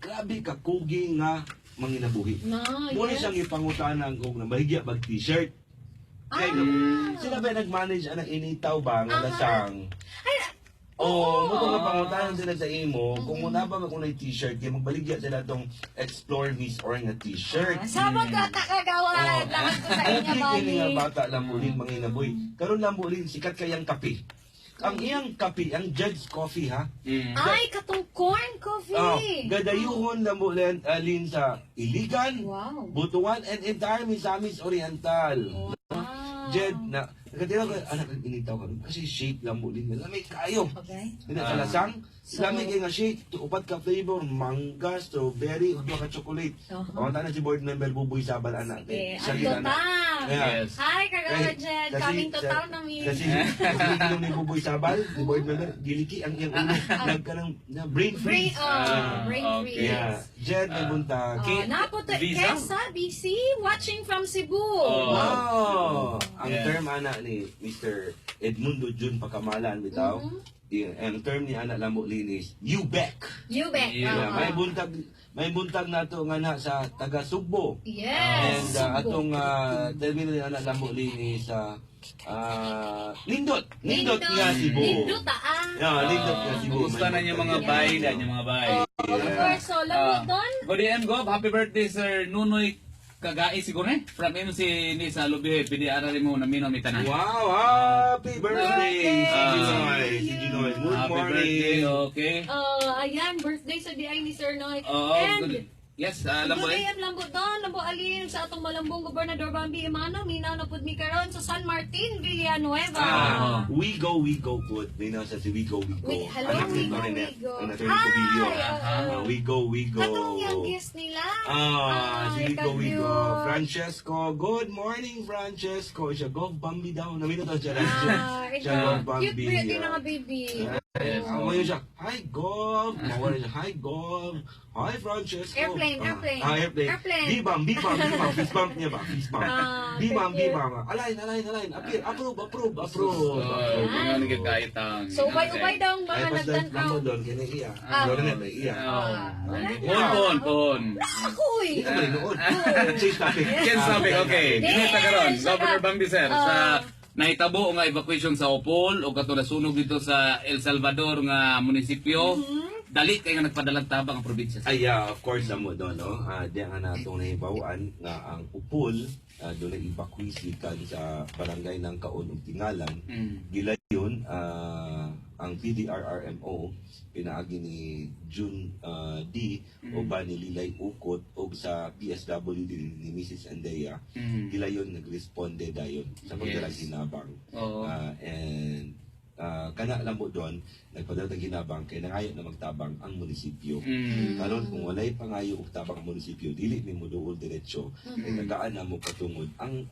Grabe ka kugi nga manginabuhi. No, Muna yes. siyang ipangutanan kung nabahigya bag t-shirt. Kaya sila ba nag-manage ang initaw ba nga lasang? Mo nga pangutanan sila sa imo kung muna ba kung na t-shirt kaya magbaligya sila tong Explore Miss or nga t-shirt. Sabot ka kagawad. Lahat ko sa inyo Kini nga bali. bata lang mo rin manginabuhi. Karon lang mo rin sikat kayang kape. Ang iyang kape, ang Jed's Coffee ha. Ay, katong corn coffee. Gadayuhon lang mo lin sa Iligan, Wow. Butuan, and entire Misamis Oriental. Wow. Jed, nakatira ko, anak, initaw ka rin. Kasi shake lang mo din. Lamig kayo. Okay. Hindi sa lasang. Lamig kayo nga shake. Upat ka flavor, mangga, strawberry, o ka chocolate. Pamunta na si board member Buboy Sabal, anak. Okay. Siya Ang gina na. total. Yes. Hi, kagawad Jen. Coming to town na mi. Kasi yung ni Buboy Sabal, si board member, giliki ang iyang ulo. Nagka ng brain freeze. Brain okay. freeze. Yeah. Jed, nabuntag. Napunta Visa? Kesa, BC, watching from Cebu. Wow! Ang Yeah. term ana ni Mr. Edmundo Jun Pacamalan bitaw. Ang term ni ana lamo linis, you back. You bet. Yeah, May buntag nato nga na sa taga Sugbo. Yes. And atong termino ni ana lamo linis sa Lindot nga Cebu. Lindot, Yeah, Lindot nga Cebu. Kumusta na yung mga bay, yung mga bay. Of course, so, lambot doon. Good day, Gob. Happy birthday, Sir Nunoy Kagai siguro eh. From him si ni sa Lubi, pidi arali mo na minaw mi tanan. Wow! Happy birthday! Si Ginoy. Good Happy morning! birthday, okay. Ayan, birthday sa DI ni Sir Noy. Oo, And good. Yes, Good Lambo day, Lambo Don, Lambo Alin, sa atong malambong Gobernador Bambi Imano, minaw na pud mi karon sa San Martin, Villanueva. We go good. May nasa si We Go. Hello, Anak ni We Go, Coronel, We Go. ang Atty. Cobillo. oo. We Go. Katong youngest nila. Si We Go. cute. Francesco, good morning, Francesco. Siya go Bambi daw. Namino daw siya. Siya ikaw. go Cute Bambi. beauty na nga, baby. Ako yun siya, hi Gov! Mawala siya, hi Gov! Hi Francesco! Airplane. Airplane. Bibam. Fist bump niya ba? Fist bump. Bibam. Align. Appear. Approve. Tingnan kahit ang... So, ubay-ubay daw ang mga Ay, pas nagtanaw. lang doon, kinaiya. Doon na iya. Pohon. Ako eh. Hindi ka malinood. Change topic. Ken sabi, okay. Yes, Ginita karon, shut Governor up. Bambi sir, sa nahitabo nga evacuation sa Opol o kato nasunog dito sa El Salvador nga munisipyo. Dali kay nga nagpadalang tabang ang probinsya. Ay, of course, mo doon, no? Diyan nga natong nahibawaan nga ang Upol, doon na evacuee kan sa barangay ng Kaon ug Tingalan. Gila yun, ang PDRRMO, pinaagi ni June D, o ba ni Lilay Ukot, o sa PSWD ni Mrs. Andea. Gila yun, nagresponde dayon sa pagdalang hinabang. And kana lang mo doon, nagpadala ng ginabang kay nangayo na magtabang ang munisipyo. Karon kung walay pangayo og tabang ang munisipyo, dili ni mo duol diretso. Kay tagaan na mo patungod ang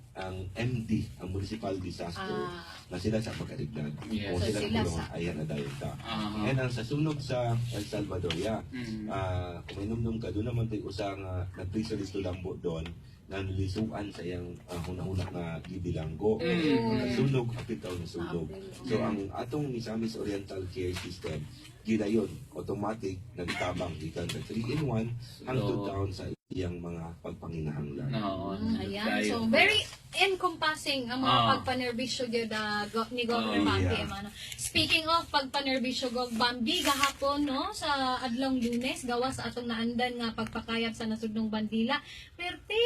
MD, ang municipal disaster, na sila sa pagkadignan. Yes. O So, sila sila kulong sa- ayan na dayon ta. And ang sa sunog sa El Salvador, kung inom-nom ka, doon naman tayo usa nga nag-priso listo lambo doon, na nilisuan sa iyang hunahuna nga gibilanggo. Nasunog, apit daw nasunog. So ang atong Misamis Oriental Care System, gidayon, automatic, nagtabang ikan sa 3-in-1 hangtod down sa iyang mga pagpanginahanglan. Ayan. So, very encompassing ang mga pagpanerbisyo ni Governor Bambi. Emano. Speaking of pagpanerbisyo Bambi, gahapon, no, sa adlong Lunes, gawas sa atong naandan nga pagpakayat sa nasudnong bandila. Perte,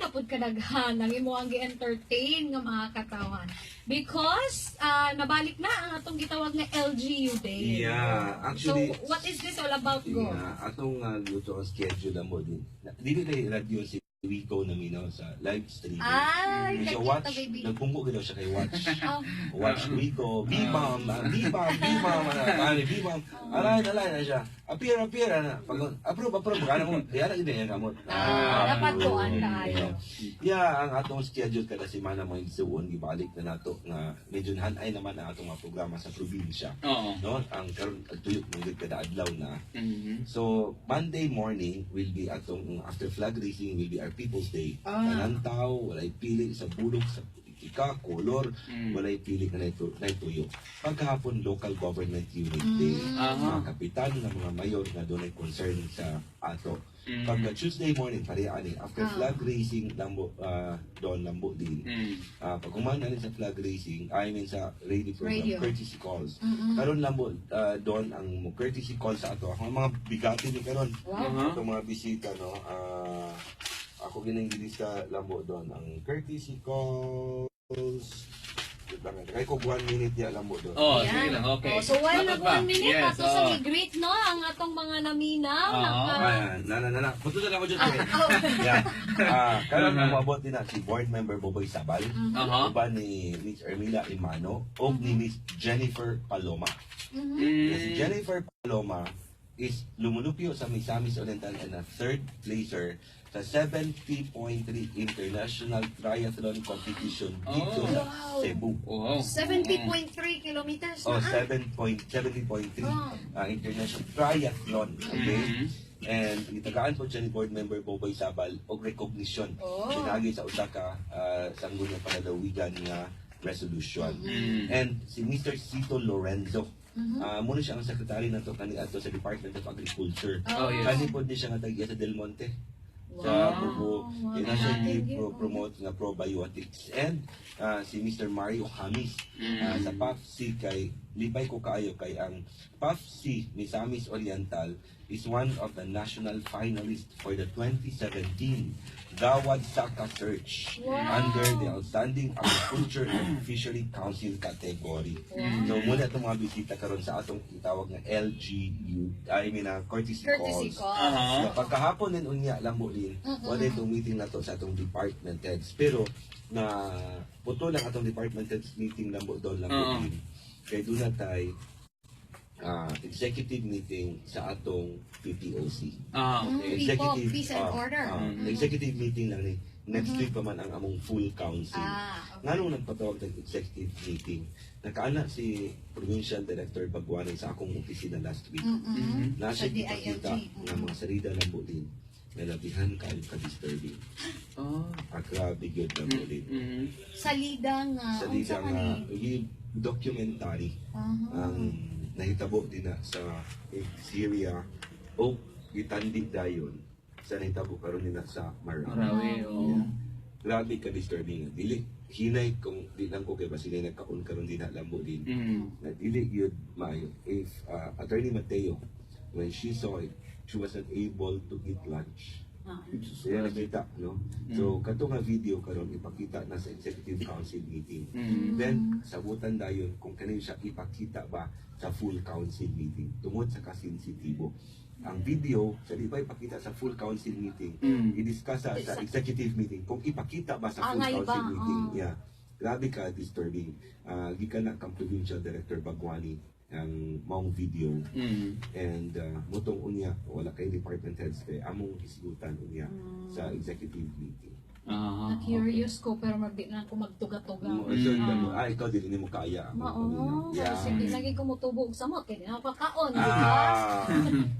napud kadaghan, ang imo ang gi-entertain nga mga katawan. Because, nabalik na ang atong gitawag nga LGU Day. Yeah, actually, so, what is this all about, Go? atong luto ang schedule mo din. Dili tayo radio si Rico na minaw sa live streaming. Ay, Siya kakita, watch, baby. nagpunggo ginaw siya kay Watch. Oh. Watch Rico, Bimam, Bimam. Alay na siya. Appear na. Pag approve, kana mo. Kaya na gina kamot. Dapat tuan tayo. Yeah, ang atong schedule kada semana mo isuon gibalik na nato nga medyo hanay naman ang atong mga programa sa probinsya. No, ang karon tuyok mo kada adlaw na. So, Monday morning will be atong after flag raising will be our People's Day. Kanantaw, walay pili sa bulok, sa politika, kolor, walay pili na tuyo. Pagkahapon, local government unit day. Mga kapitan ng mga mayor na doon ay concern sa ato. Pagka Tuesday morning, parehas after flag raising, doon lambo din. Pag kumana sa flag raising, I mean sa radio program, courtesy calls. Karon lambo doon ang courtesy call sa ato. Ang mga bigati ni karon. Itong mga bisita, no? Ako ginang-gilista lambo doon. Ang courtesy calls. Kaya ko 1 minute ya lambo doon. Sige lang, okay. So, while nag 1 minute, Yes, ato sa i-greet, no, ang atong mga naminaw. Punto na lang ako dyan. Karon ang mabot din na si board member Boboy Sabal, uban ni Miss Ermila Imano, o ni Miss Jennifer Paloma. Si Jennifer Paloma is lumulupyo sa Misamis Oriental and a third placer sa 70.3 International Triathlon Competition dito sa Cebu. 70.3 kilometers na. 70.3 International Triathlon. Okay? And itagaan po siya ni board member Boboy Sabal og recognition. Sinagi sa usa ka sanggol nga panalawigan nga resolution. And si Mr. Cito Lorenzo, muna siya ang secretary nato kani ato sa Department of Agriculture. Kani po di siya nga tagiya sa Del Monte. sa Wow. Bubo Initiative Thank you. promote nga probiotics. And si Mr. Mario Hamis sa PAFC kay lipay ko kaayo kay ang PAFC Misamis Oriental is one of the national finalists for the 2017 Gawad Saka Search Wow. under the Outstanding Agriculture and Fishery Council category. So muna itong mga bisita karon sa atong itawag nga LGU, courtesy Courtesy calls. call. So, pagkahapon din unya lambo din, wala itong meeting na to sa atong department heads. Pero na puto lang atong department heads meeting lambo doon lambo din. Kaya doon na tayo executive meeting sa atong PPOC. People, peace and order. Executive meeting lang ni. Next week pa man ang among full council. Okay. Nga nung nagpatawag ng executive meeting, nakaana si Provincial Director Baguanan sa akong opisina last week. Sa Nasa DILG. ipakita ng mga salida ng budin na labihan kayo ka-disturbing. Grabe yun ng budin. Salida nga. Salida unsa nga, man ni? documentary Aha. ang nahitabo din na sa Syria o gitandi dayon sa nahitabo karon nila sa Marawi. Marawi, oo. Grabe ka disturbing. Dili hinay kung di lang ko kay basilay nagkaon karon din na lambo din. Na dili yun maayo. If Attorney Mateo, when she saw it, she wasn't able to eat lunch. Kaya nakita, no? So, kato nga video karon ipakita na sa Executive Council meeting. Then, sabutan dayon kung kanin siya ipakita ba sa full council meeting tungod sa kasensitibo. Ang video, sa di ba ipakita sa full council meeting, i-discuss sa executive meeting kung ipakita ba sa full Angay council ba? meeting. Yeah. Grabe ka disturbing. Gikan na kang Provincial Director Baguani ang maong video and mutong unya wala kay department heads kay among isgutan unya sa executive meeting. Na-curious ko pero magdi na ako magtuga-tuga. Sure ka mo, ikaw din mo kaya. Oo, Yeah. kasi hindi lagi ko mutubog sa mot, kaya di na ako kakaon, di ba?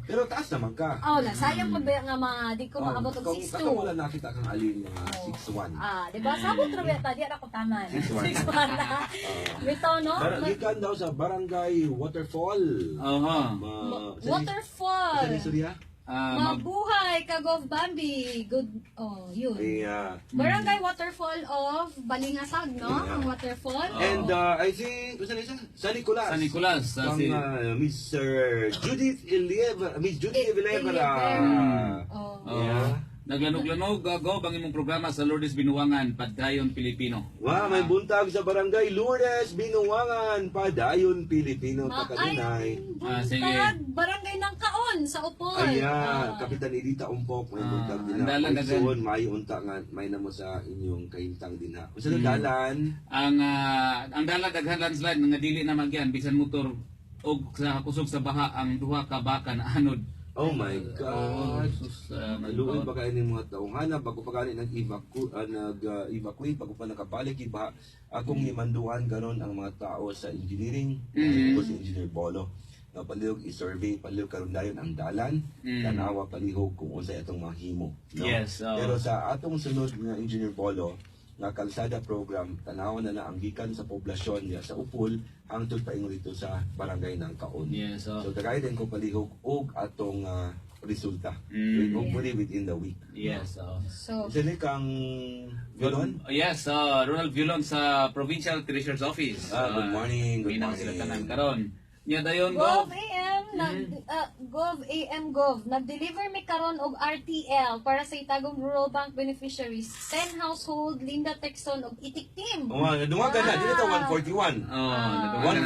Pero taas naman ka. Oh, sayang pa ba nga di ko maabot og Kung 6'2". kamo wala nakita kang alin mga 6'1". Di ba? Sabot ra beta di ako taman. 6'1 na. Bitaw no? Gikan daw sa barangay Waterfall. Waterfall. Sa Surya? Mabuhay ka Gov Bambi. Good. Oh, yun. Barangay Waterfall of Balingasag, no? Ang waterfall. And I think San Nicolas. Sa Nicolas. Ang Mr. Judith Ilevera. Miss Judith Ilevera. Oh. Yeah. Naglanog-lanog gago bang imong programa sa Lourdes Binuangan, Padayon Pilipino. Wow, may buntag sa barangay Lourdes, Binuangan, Padayon, Pilipino, Takadinay. Sige. Barangay ng Kaon sa Upol. Kapitan Edita Umpok, may buntag din ang dalan na. na Pagsuon, may unta nga, may namo sa inyong kahintang din ha. Sa dalan, Ang dalan daghan landslide nga dili na magyan bisan motor og sa kusog sa baha ang duha ka baka na anod. oh my God. Maluoy Maluoy ba kayo ng mga taong hanap, bago pa gani nag-evacuate, bago pa nakabalik, iba, akong imanduan ganon ang mga tao sa engineering, ko si Engineer Bolo. Palihog i-survey, palihog karon dayon ang dalan, tanawa palihog kung unsay atong mga himo. No? Yes. Pero sa atong sunod nga Engineer Bolo, nga kalsada program, tanawa na ang gikan sa poblasyon niya sa Upol, hangtod paingon dito sa barangay ng Kaon. Yes. So tagay din ko palihog og atong resulta. Hopefully within the week. Yes. So, Sini kang Vilon? Yes, Ronald Vilon sa Provincial Treasurer's Office. Good morning. Good Minang sila tanan morning. karon. Nya dayon Gov go. Gov, nag-deliver mi karon og RTL para sa Itagong Rural Bank beneficiaries. 10 household, Linda Texon og Itik Team. Dungagan na, dito 141.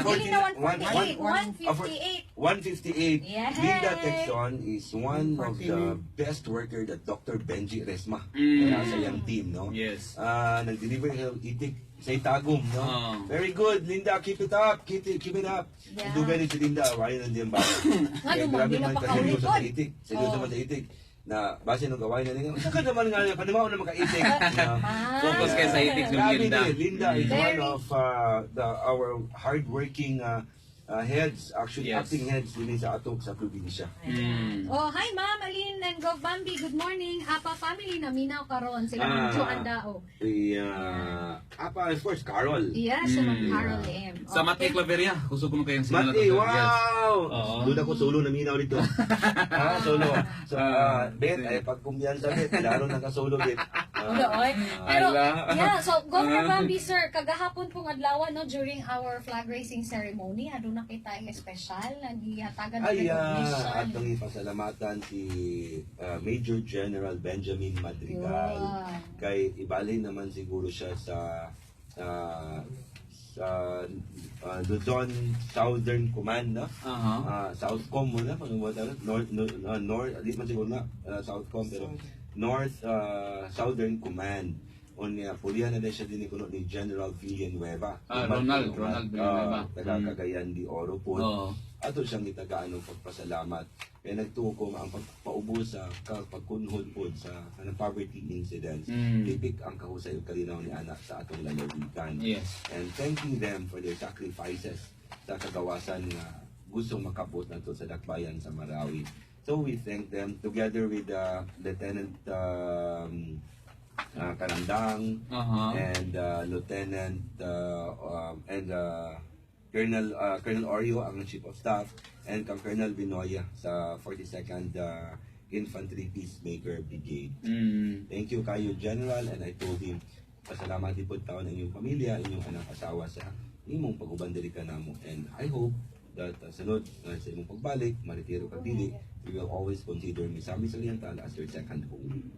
Dili na 148, 158. 158. Yes. Linda Texon is one of the best worker that Dr. Benji Resma sa iyang team, no? Yes. Nag-deliver ng itik sa Itagum, no? Very good, Linda. Keep it up. Keep it up. Yeah. Dugan ni si Linda. Why na diyan ba? Nga naman, di na pa seryoso kaulikod. sa itik. Seryoso man sa itik. Na base ng gawain na niya. Saka naman nga, panimaw na makaitik. Focus kayo sa itik ng Grabe Linda. din. Linda is Very- one of our hardworking heads, actually Yes. acting heads din sa ato sa probinsya. Mm. Oh, hi Ma'am Aline and Gov Bambi. Good morning. Apa family na minaw karon sila Ah. ng Joan Dao. Apa, of course, Carol. Yes, so Carol M. Sa Mate Claveria, gusto ko mo kayong simula. Mati, wow! Oo. Doon ako solo na minaw dito. Solo. So, Bet, ay pagkumbiyansa, Bet. Laro naka-solo, Bet. Oy. Pero, Ala. yeah, so Governor Bambi, sir, kagahapon pong adlaw, no, during our flag raising ceremony, aduna kita yung espesyal, nagihatagan ng recognition. atong ipasalamatan si Major General Benjamin Madrigal. Wow. Kay ibalin naman siguro siya sa Luzon Southern Command, no? Aha. Southcom muna, North, di man siguro na, Southcom, pero North Southern Command. Unya, pulihan na din siya din ni General Villanueva. Ronald Villanueva. Taga Cagayan de Oro po. Oo. Ato siyang gitagaan ng pagpasalamat. Kaya nagtuko ang pagpaubos sa pagkunhod po sa poverty incidents. Tipik ang kahusay o kalinaw ni anak sa atong lalawigan. Yes. And thanking them for their sacrifices sa kagawasan na gustong makabot nato sa dakbayan sa Marawi. So we thank them together with Lieutenant Karandang Aha. and Lieutenant and Colonel Oreo ang Chief of Staff and kang Colonel Binoya sa 42nd Infantry Peacemaker Brigade. Thank you kayo General, and I told him pasalamat po taon ang inyong pamilya, inyong anak, asawa sa imong pag-ubandiri ka namo, and I hope that sunod sa imong pagbalik maritiro ka dili, we will always consider Misamis Oriental as your second home.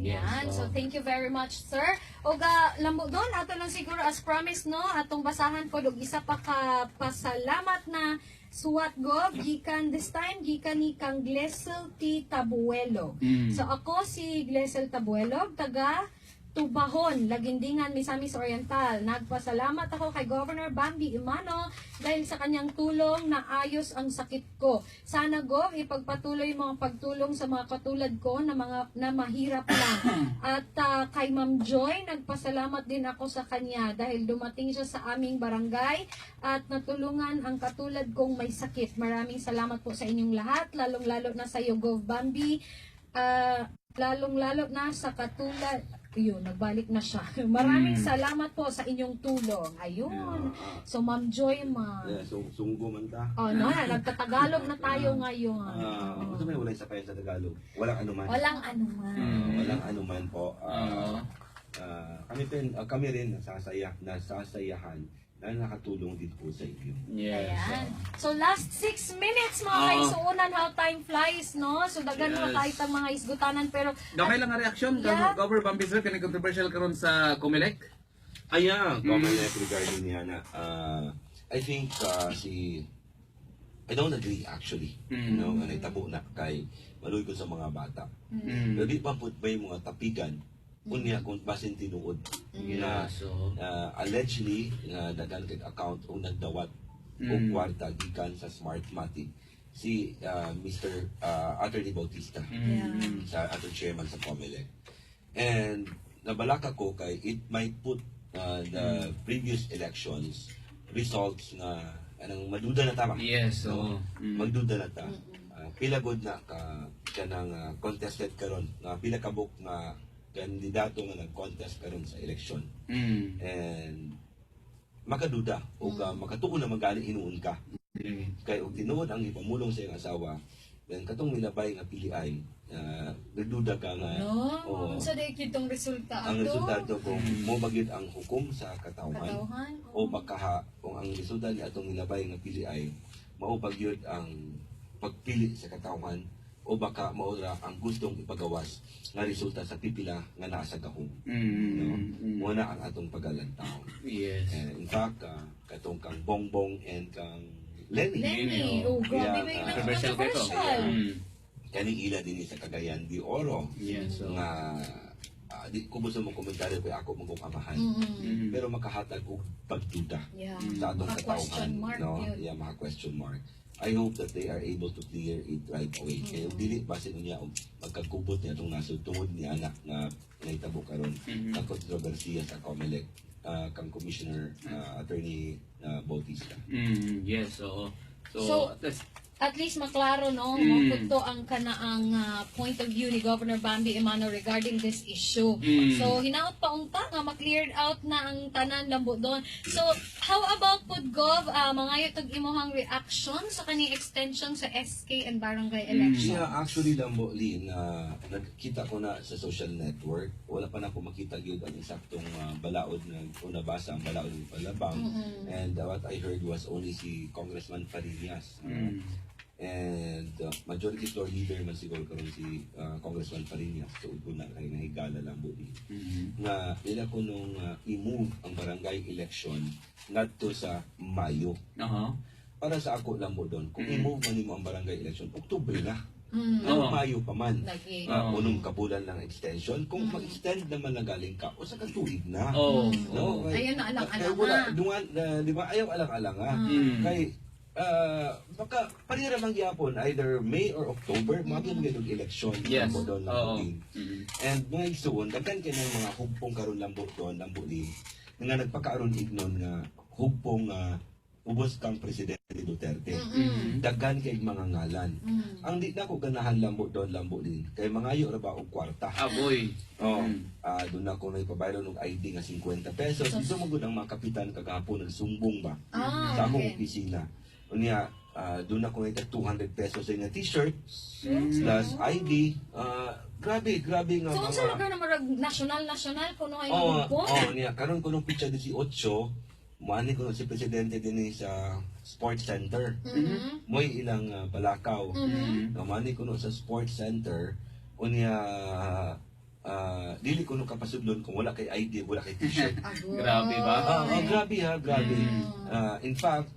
Yan. So, thank you very much, sir. O lambo doon, ato lang siguro as promised, no? Atong basahan ko, isa pa ka pasalamat na suwat gov, gikan this time, gikan ni kang Glesel T. Tabuelo. So, ako si Glesel Tabuelo, taga Tubahon, Lagindingan, Misamis Oriental. Nagpasalamat ako kay Governor Bambi Imano dahil sa kanyang tulong na ayos ang sakit ko. Sana Gov, ipagpatuloy mo ang pagtulong sa mga katulad ko na mahirap lang. At kay Ma'am Joy, nagpasalamat din ako sa kanya dahil dumating siya sa aming barangay at natulungan ang katulad kong may sakit. Maraming salamat po sa inyong lahat, lalong-lalo na sa iyo Gov Bambi. Lalong-lalo na sa katulad. Ayun, nagbalik na siya. Maraming salamat po sa inyong tulong. Ayun. So, Ma'am Joy, Sunggo man ta. Nagtatagalog na tayo ngayon. Ano may wala sa sa Tagalog? Walang anuman. Walang anuman. Walang anuman po. Kami rin nasasayahan na nakatulong din po sa inyo. Yes. Ayan. So, last 6 minutes mga kaisuunan, how time flies, no? So, dagan mo kahit ang mga isgutanan, pero Gamay lang ang reaksyon. Yeah. Cover Bambi sir, kani controversial karon sa Comelec. Comment regarding niya na I think I don't agree actually. You know, tabo na kay maluy ko sa mga bata. Pero di pa po ba yung mga tapigan unya kung basin tinuod na allegedly dagan kay account o nagdawat o kwarta gikan sa Smartmatic si Mr. Attorney Bautista sa atong chairman sa Comelec. And nabalaka ko kay it might put the previous elections results na anang maduda na tama. Yes. No? Magduda na ta. Pila good na kanang contested karon nga pila ka book nga kandidato nga nag-contest karon sa eleksyon. And makaduda o makatuon na magali inuun ka. Kay og tinuod ang ipamulong sa iyang asawa, then katong minabay nga piliay, nagduda ka nga so di kitong resulta ang resultado kung mo bagid ang hukom sa katawhan o baka kung ang resulta ni atong minabay nga piliay mao bagyod ang pagpili sa katawhan o baka maura ang gustong ipagawas nga resulta sa pipila nga naa sa gahom. Muna ang atong pagalantaw. Yes. In fact, katong kang Bongbong and kang Lenny. Grabe may controversial ka ito. Kaning ila din sa Cagayan de Oro. Yes. Nga di ko gusto mong komentaryo kay ako mong amahan. Pero makahatag og pagduda sa atong katawhan, no? Mga question mark. I hope that they are able to clear it right away. Kaya dili basin niya magkagkubot niya itong nasod tungod ni anak na naitabo karon sa kontrobersiya sa Comelec kang Commissioner Attorney Bautista. Yes, oo. So, So, at least, at least maklaro no mapunto ang kanaang point of view ni Governor Bambi Emano regarding this issue. So hinaot pa unta nga ma-cleared out na ang tanan lambo doon. So how about Pudgov, mangayo tog imong reaction sa kani extension sa SK and barangay election? Yeah, actually Lambo Lin, nagkita ko na sa social network. Wala pa na ako makita gyud ang eksaktong balaod na una basa ang balaod ng Palabang. And what I heard was only si Congressman Fariñas. And majority floor leader man siguro karon si Congressman Fariñas. So ko na kay nahigala Lambo Lin. Nga nila ko nung i-move ang barangay election ngadto sa Mayo. Para sa ako Lambo doon, kung i-move man nimo ang barangay election, Oktubre na. Mayo pa man. Lagi. Unong kabulan ng extension. Kung mag-extend naman na galing ka, o sa katuig na. No? Ayun na alang-alang wala, di ba, ayaw alang-alang Kay, baka panira mang gyapon, either May or October, mabiyang ganun election. Yes. Lambo doon, Lambo Lin. And mga igsoon, daghan ka ng mga hugpong karon Lambo doon, Lambo Lin, nga nagpakaaron ignon nga hugpong ubos kang Presidente Duterte. Daghan kay mga ngalan. Ang di na ko ganahan Lambo doon, Lambo Lin, kay mangayo ra ba og kwarta. aboy. Doon ako na ipabayro ng ID nga 50 pesos. Ito mo gud ang mga kapitan kagahapon nagsumbong ba sa akong opisina. Unya, doon ako na 200 pesos sa nga t-shirt plus ID. Grabe nga So, sa lugar na marag national kuno ay po? Niya, karon ko nung picture 18, muani ko si Presidente din sa Sports Center. Mo'y ilang balakaw. Muani ko sa Sports Center. Unya, dili ko nung kapasudlon kung wala kay ID, wala kay t-shirt. Grabe ba? Grabe. In fact,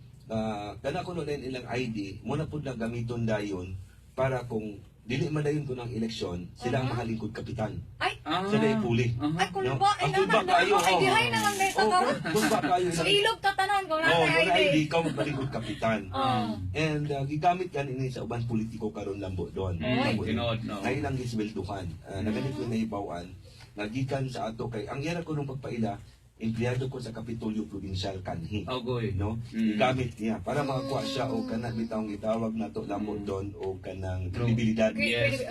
kana ko din ilang ID, muna po na gamiton dayon para kung dili man dayon ko ng eleksyon, sila ang mahalingkod kapitan. Ay, Sila ipuli. ay kung ba, ay Ang kulba kayo, ay dihay na lang dito ka. Kulba kayo. So, ilog tatanan ko na Kung ID. ID, ikaw mahalingkod kapitan. And gigamit yan ini sa ubang politiko karon Lambo doon. Tinood, no? Ay lang giswelduhan. Naganit ko na ibawaan. Nagikan sa ato kay ang yara ko nung pagpaila, empleyado ko sa Kapitolyo Provincial kanhi. Agoy. No? Igamit niya para makakuha siya o kanang bitawng gitawag nato Lambo doon o kanang kredibilidad. Yes.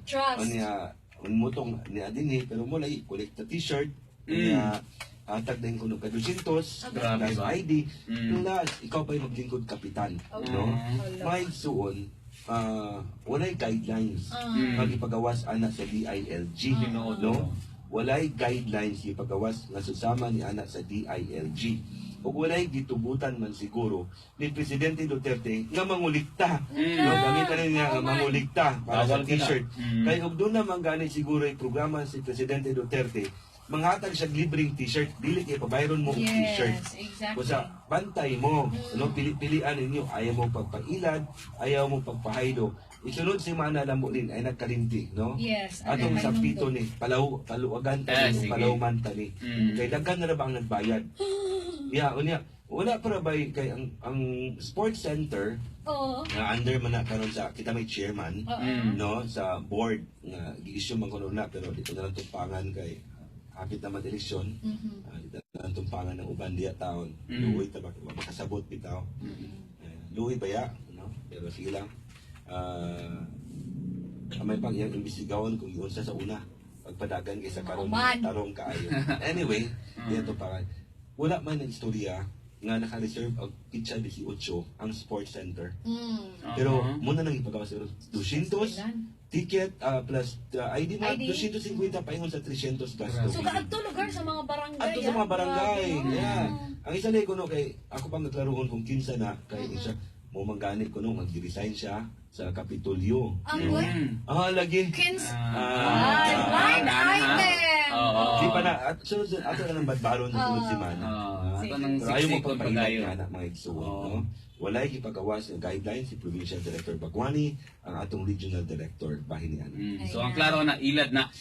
Trust. Niya mutong niya dinhi pero mo lay collect the t-shirt niya atag din kuno ka 200 Grabe plus ba? ID plus ikaw pa yung maglingkod kapitan no may suon walay guidelines magipagawas ana sa DILG no walay guidelines ipagawas nga susama ni ana sa DILG ug walay gitubutan man siguro ni Presidente Duterte nga mangulikta. No, gamitan niya nga mangulikta para sa Bawal kita. t-shirt. Kaya ug doon naman gani siguro ay programa si Presidente Duterte, manghatag siya libreng t-shirt, dili kay pabayron mo og t-shirt. Yes, exactly. Kusa bantay mo, no pili-pilian ninyo, ayaw mo pagpailad, ayaw mo pagpahaydo. Isunod si Mana Lambo Lin ay nagkalinti, no? Yes. Atong Ano, sa ano pito to? ni paluwagan Ah, tani sige. palawman tani. Kay daghan na ra ba ang nagbayad? Unya wala para ba kay ang sports center Oo. nga under man na karon sa kita may chairman no sa board nga gi-issue man kuno na pero dito na lang tumpangan kay hapit naman eleksyon. Dito na lang tumpangan ng uban diya taon. Luoy ta ba makasabot bitaw. Luoy baya no pero sige lang. May pang iyang imbestigawan kung iunsa sa una pagpadagan kay sa karon tarong kaayo. Anyway, dito para wala man ng istorya nga naka-reserve ang pitsa 18 ang sports center. Pero muna nang ipagawa sa 200 ticket plus ID na ID? 250 paingon sa 300 gasto. So, kaadto lugar sa mga barangay. Ato sa mga barangay. Grabe, no? Yeah. Ang isa na kuno kay ako pang naglaruon kung kinsa na kay isa mo mangganit kuno mag-resign siya sa Kapitolyo. Ang good. Lagi. Kins. Ah. Blind item. Di pa na at sunod ato na ng badbalon sa sunod si Mana. Ato nang Pero ayaw mo siksikon pagpailan pagayo. nga na mga igsuon, no? Walay gipagawas ng guidelines si Provincial Director Bagwani, ang atong Regional Director Bahinian. So ang klaro na ilad na.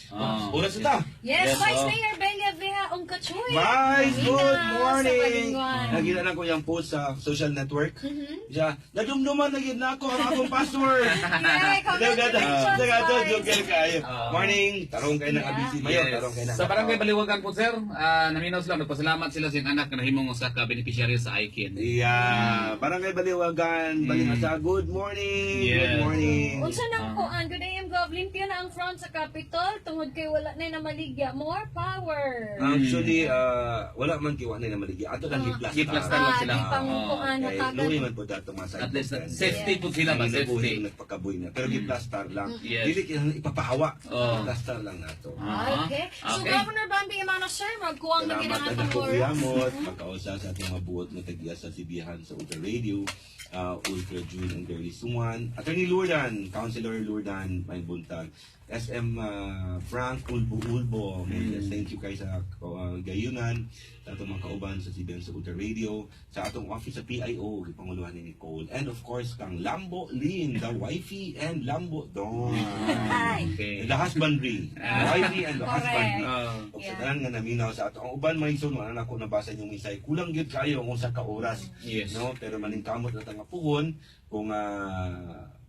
Oras na ta! Yes, Yes, Vice oh. Mayor Belia Eveha ang kachoy. Guys, good morning! Sa Nakita na ko yung post sa social network. Siya, nadumduman na gid na ako ang akong password. Yay, congratulations, guys. Kayo. Morning, tarong kayo ng ABC. Mayo, tarong kayo ng Sa barangay Baliwagan po sir, naminaw sila, nagpasalamat sila sa anak na nahimong usa ka beneficiary sa IKIN. Yeah, barangay Baliwagan, Balingasa. Good morning. Yes. Good morning. Unsa nang kuan, good day, Gov. Limpyo na ang front sa Capitol tungod kay wala na namaligya. More power. Actually, wala man kiwa na maligi. Ato lang Giplastar giplastar. lang sila. Di pang kuan Eh, natagan. Louie man po dato mga At least side. safety po sila ba, safety. Nagpakaboy na. Pero giplastar lang. Yes. Dili kailangan ipapahawa. Oh. Plastar lang nato. Okay. So, Okay. Governor Bambi Emano, sir, magkuwang na Salamat ginang na atong ako more. kuyamot. Magkausa sa ating mabuot na tagiya sa Sibihan sa Ultra Radio. Ultra June and Derly Suman. Attorney Lourdan, Councilor Lourdan, may buntag. SM Frank Ulbo. Thank you kay sa gayunan. Sa atong mga kauban sa Sibihan sa Ultra Radio. Sa atong office sa PIO, ipanguluhan ni Nicole. And of course, kang Lambo Lynn, the wifey and Lambo Don. Okay. The husbandry. The wifey and the Correct. husbandry. Oh. O sa tanan nga naminaw sa ato. Ang uban may ison, wala na ako nabasa yung misay. Kulang gyud kayo ang usa ka oras. Yes. No, pero maningkamot na nga puhon kung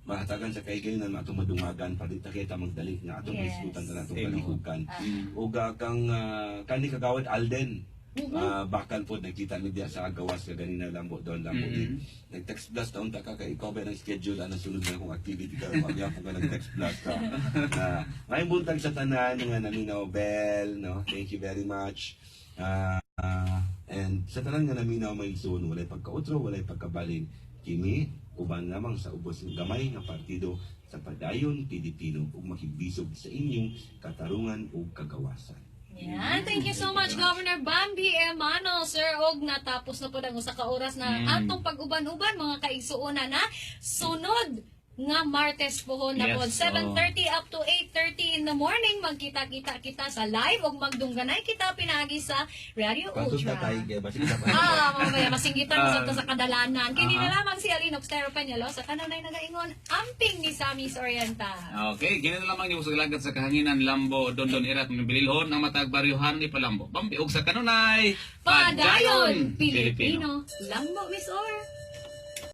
mahatagan sa kaigayon na atong madumagan padita kita magdali nga atong Yes. isgutan na atong Same. kalihukan. Ug kang kani kagawad Alden. Bakal po nakita mi diya sa agawas ka ganina Lambo doon Lambo din. Nag-text blast taon ta ka kay ikaw ba ng schedule ana sunod na akong activity ka magya po ka nag-text blast ka. May buntag sa tanan nga naminaw Bell, no. Thank you very much. And sa tanan nga naminaw may zone walay pagkautro, walay pagkabalin. Kini uban lamang sa ubos ng gamay nga partido sa padayon Pilipino ug makibisog sa inyong katarungan ug kagawasan. Yan. Thank you so much, Governor Bambi Emano, sir. Og natapos na po ang usa ka oras na atong pag-uban-uban, mga kaigsuonan na sunod nga Martes po na po. Yes, 7:30 up to 8:30 in the morning. Magkita-kita kita sa live o magdungganay kita pinagi sa Radio Patunta Ultra. tayo kay basin ka Mamaya masinggitan mo sa kadalanan. Kini na lamang si Alinok Stero Peñalo sa kanunay nagaingon amping ni Samis Oriental. Okay, gina na lamang yung lagat sa kahanginan Lambo, Dondon Irat, Bililhon, ang matag baryohan ni Palambo. Bambi, og sa kanunay, Padayon Pilipino. Lambo, Miss Or.